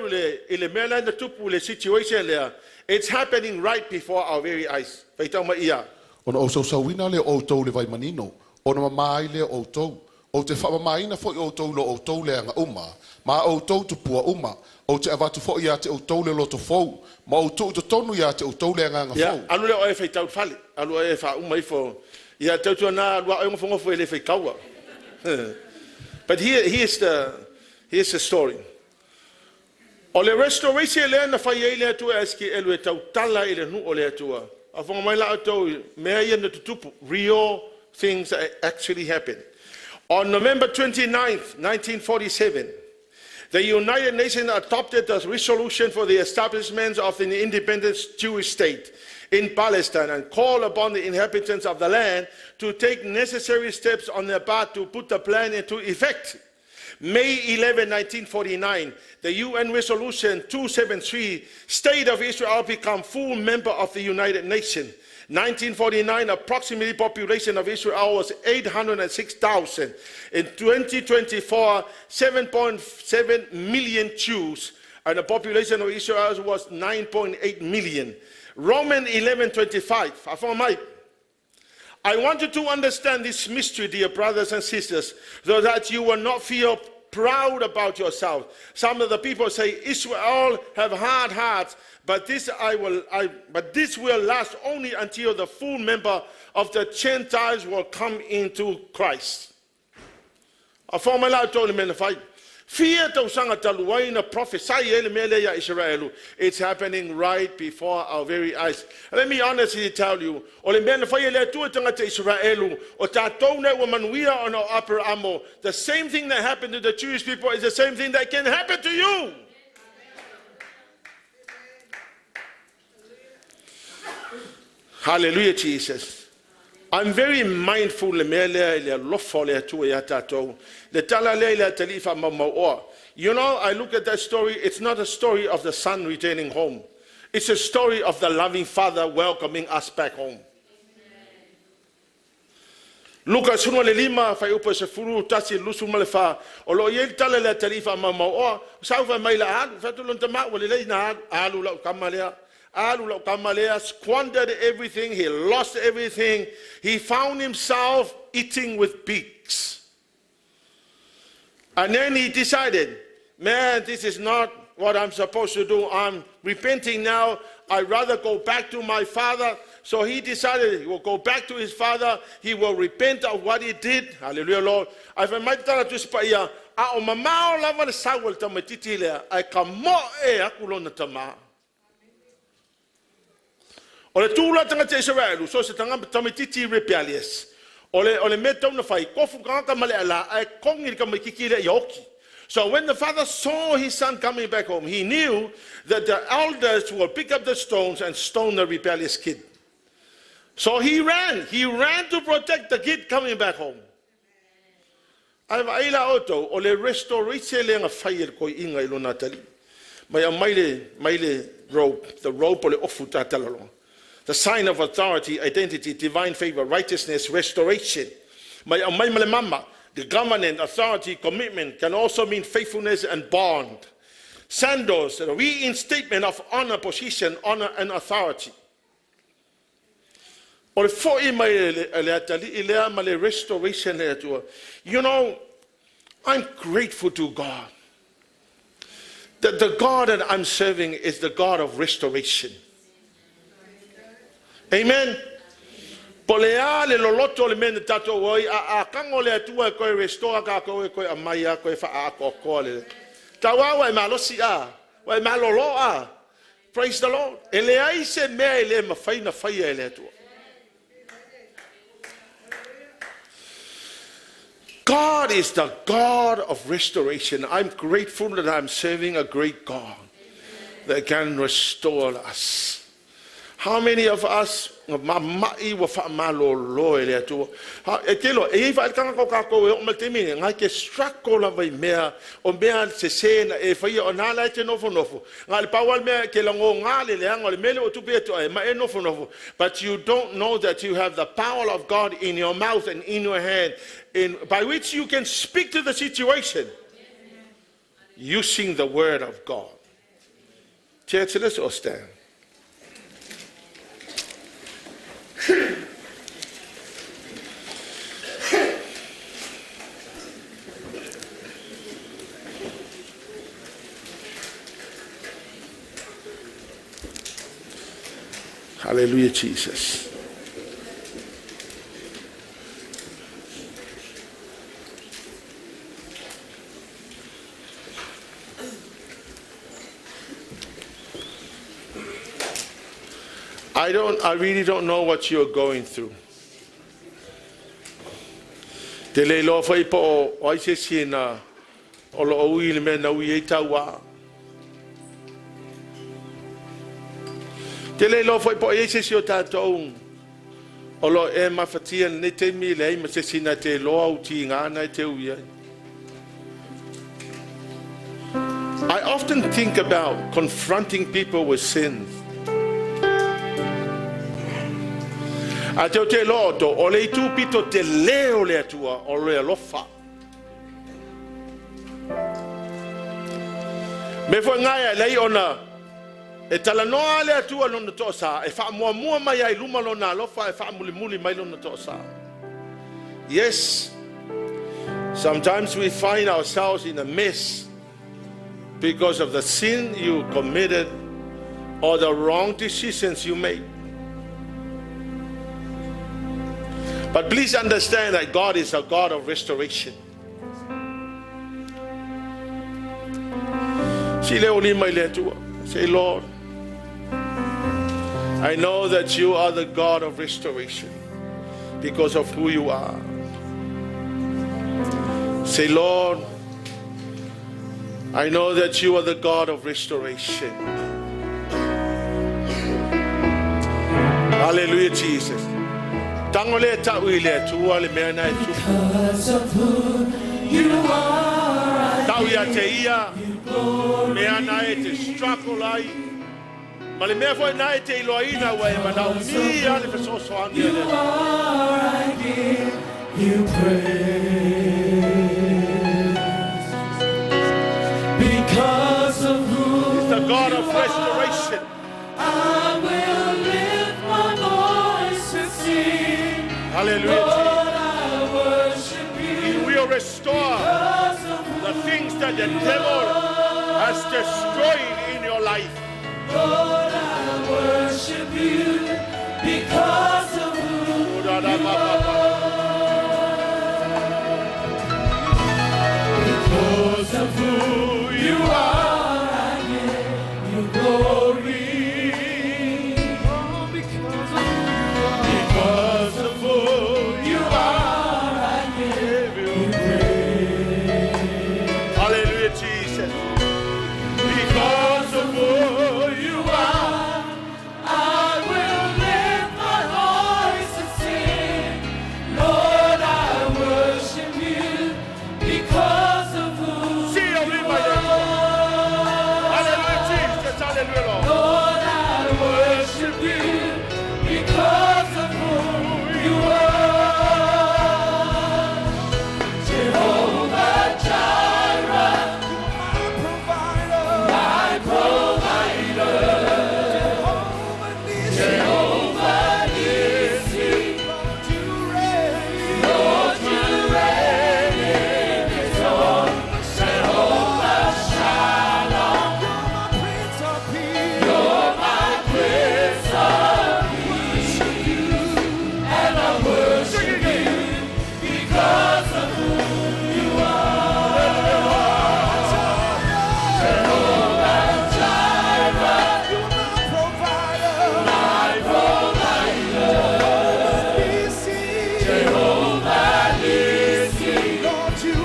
le mele na tupu le situation le. It's happening right before our very eyes. Fa tau mai ia. Ona o so sawina le o tau le vai manino. Ona mai le o tau. O te whamamaina fo I o tau lo o tau le anga uma. Ma o tau tu pua uma. O te avatu fo ia te o tau le loto fau. Ma o tau te tonu ia te o tau le anga fau. Alu le oe fai tau fale. Alu oe fa uma ifo. Ia tau tu ana alua oe ngofo ngofo ele fai kaua. But here's the story. O le restoration le na fai ele atua eski elu e tau tala ele nu o le atua. A fonga mai la tau mea ia na tutupu. Real things that actually happened. On November 29th, 1947, the United Nations adopted a resolution for the establishment of an independent Jewish state in Palestine and called upon the inhabitants of the land to take necessary steps on their part to put the plan into effect. May 11, 1949, the UN Resolution 273, State of Israel become full member of the United Nations. 1949, approximately population of Israel was 806,000. In 2024, 7.7 million Jews, and the population of Israel was 9.8 million. Romans 11:25. I want you to understand this mystery, dear brothers and sisters, so that you will not feel proud about yourself. Some of the people say Israel have hard hearts, but this will last only until the full member of the Gentiles will come into Christ. A former told him, fear to sanga taluaina prophesy Israel. It's happening right before our very eyes. Let me honestly tell you, the same thing that happened to the Jewish people is the same thing that can happen to you. Hallelujah, Jesus. I'm very mindful. You know, I look at that story. It's not a story of the son returning home. It's a story of the loving father welcoming us back home. Lucas 1:5 fai upa se furu tasi lusu malefa o lo ye tala le talifa mama o saufa mai la alu fatu lon tama o le na alu la kamalea alu la kamalea squandered everything. He lost everything. He found himself eating with pigs, and then he decided, man, this is not what I'm supposed to do. I'm repenting now. I'd rather go back to my father. So he decided he will go back to his father. He will repent of what he did. Hallelujah, Lord. I find my tara tu spaya. A o mamao lava le sawal tamatiti lea. I kamo e akulo na tama. O le tūla tanga te Israelu. So se tanga tamatiti rebellious. O le metau na fai. Kofu kanga male ala. I kongi ka makiki le yoki. So when the father saw his son coming back home, he knew that the elders will pick up the stones and stone the rebellious kid. So he ran to protect the kid coming back home. Ai vaila oto o le restoration le nga fire ko inga ilo natali. Mai maile rope, the rope o le ofu tatalalo. The sign of authority, identity, divine favor, righteousness, restoration. Mai male mama. The government, authority, commitment can also mean faithfulness and bond. Sandals, a reinstatement of honor, position, honor, and authority. Restoration. You know, I'm grateful to God that the God that I'm serving is the God of restoration. Amen. Polea le loloto le men tato woi a kango le atua koe restore ka koe amaya koe fa a ko le tawa wa malosi a wa malolo a. Praise the Lord. Ele ai se me ele mafai na fai ele atua. God is the God of restoration. I'm grateful that I'm serving a great God that can restore us. How many of us mamai wa fa malolo ele tu ekelo e fa kanga ko ka ko o matemi ngai ke strako la vai mea o mea se sena e fa o na la te nofo ngai pa wal mea ke lango ngale le ngole mele o tu beto e ma e nofo but you don't know that you have the power of God in your mouth and in your hand by which you can speak to the situation using the word of God. Church, let's all stand. Hallelujah, Jesus. I really don't know what you're going through. Te le lo fai po o ai se sina o lo ui le me na ui e Taua. Te le lo fai po ai se si o tātou o lo e mawhatia ne te mi le ma se sina te lo au ti ngana te ui ai. I often think about confronting people with sins. A te o te loto, o le tu pito te leo le atua, o le alofa. Me fo ngai lei ona, e talanoa le atua lona tosa, e wha mua mai ai luma lona alofa, e wha muli mai lona tosa. Yes, sometimes we find ourselves in a mess because of the sin you committed or the wrong decisions you made. But please understand that God is a God of restoration. Say, Lord, I know that you are the God of restoration because of who you are. Say, Lord, I know that you are the God of restoration. Hallelujah, Jesus. Because of who you are, I give you glory. You are, I give you praise. Because of who He's the God of restoration. I will lift my voice and sing. Hallelujah. Lord, I worship you. He will restore the things that the devil has destroyed in your life. Lord, I worship you. because of who you are. Because of who you are, I give you glory. Because of who you are, I give you praise. Hallelujah, Jesus. Because of who you are, I will lift my voice and sing. Lord, I worship you because of who See you, you my are. Hallelujah, Jesus. Hallelujah, Lord. Lord, I worship you because of who you are. Jehovah Jireh, my provider. Jehovah Nissi, Lord, you reign in exalt. Jehovah Shalom, you're my Prince of Peace, and I worship you because of who you are. Jehovah Jireh, my provider. Jehovah Nissi, Lord, you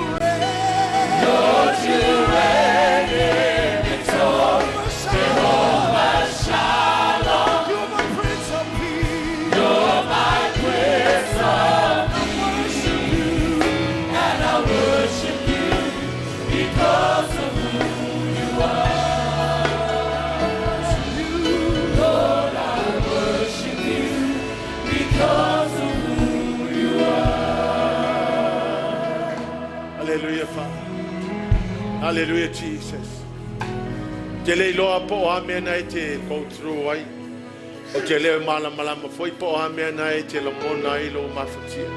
reign in exalt. Jehovah Shalom, you're my Prince of Peace, and I worship you because of who you are. Lord, I worship you because of who you are. Hallelujah, Father. Hallelujah, Jesus. Te lei loa po a mea nai te go through ai. O te leo malama foi po a mea nai te lamona ai lo mafutia.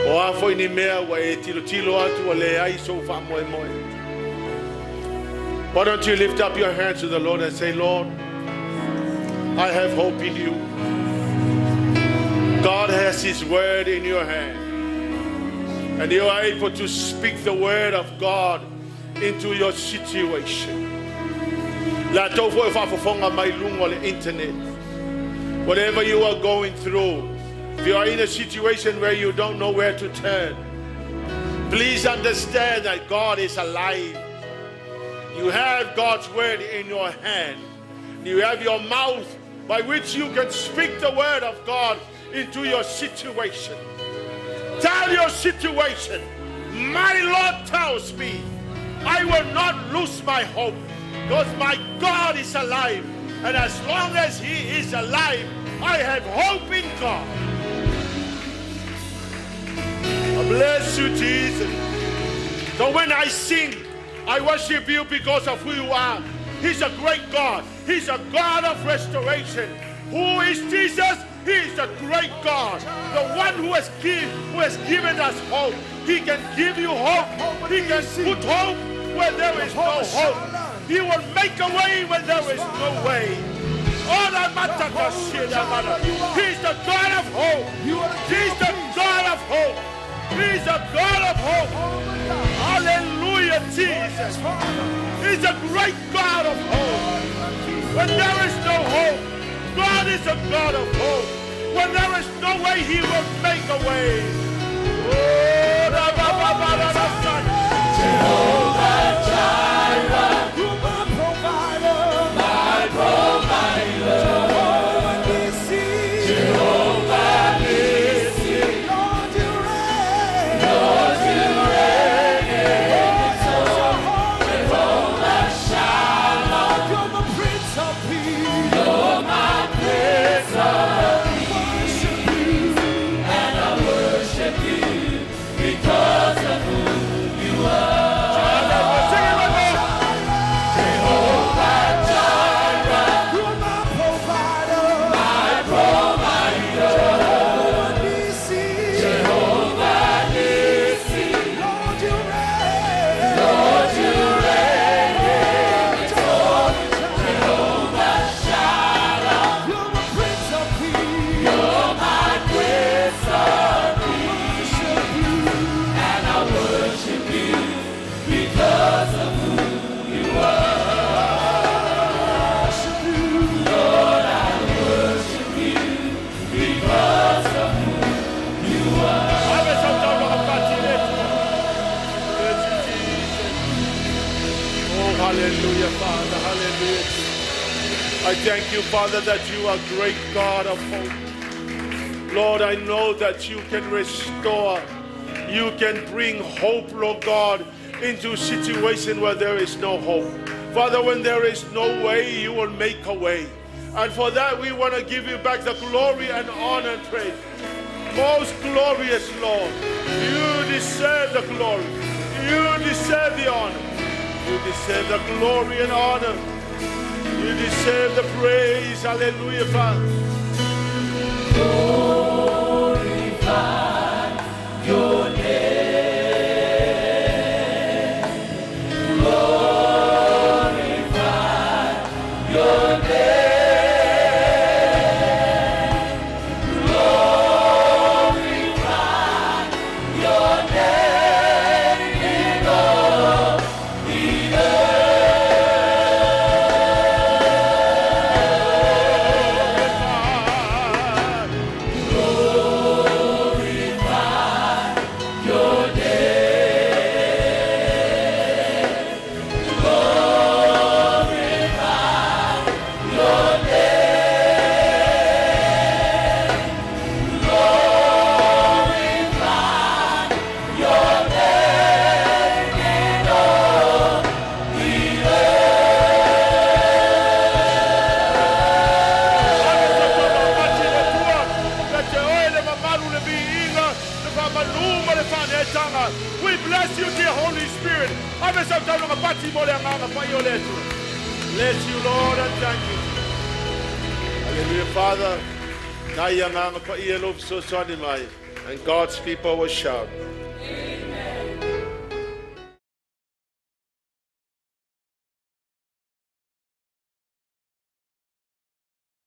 O a foi ni mea wa e tilo atu a le ai so fa moe moe. Why don't you lift up your hands to the Lord and say, Lord, I have hope in you. God has His word in your hand. And you are able to speak the word of God into your situation. La tau foi whafafonga mai lungo le internet. Whatever you are going through, if you are in a situation where you don't know where to turn, please understand that God is alive. You have God's word in your hand. You have your mouth by which you can speak the word of God into your situation. Tell your situation, my Lord tells me, I will not lose my hope because my God is alive. And as long as He is alive, I have hope in God. I bless you, Jesus. So when I sing, I worship you because of who you are. He's a great God. He's a God of restoration. Who is Jesus? He is a great God. The one who has given us hope. He can give you hope. He can put hope where there is no hope. He will make a way when there is no way. He's the God of hope. He's the God of hope. He's a God of hope. Hallelujah, Jesus. He's a great God of hope. When there is no hope, God is a God of hope. When there is no way, He will make a way. Jehovah Jireh, you're my provider, my provider. Jehovah Nissi, Lord, you reign in exalt. Jehovah Shalom, you're my Prince of Peace, you're my Prince of Peace. And I worship you because of who you are. Hallelujah, Father. Hallelujah. I thank you, Father, that you are great God of hope. Lord, I know that you can restore. You can bring hope, Lord God, into a situation where there is no hope. Father, when there is no way, you will make a way. And for that, we want to give you back the glory and honor and praise. Most glorious Lord, you deserve the glory. You deserve the honor. You deserve the glory and honor. You deserve the praise. Hallelujah, Father. Glorify your name. We bless you, dear Holy Spirit. Bless you, Lord, and thank you. Hallelujah, Father. And God's people will shout.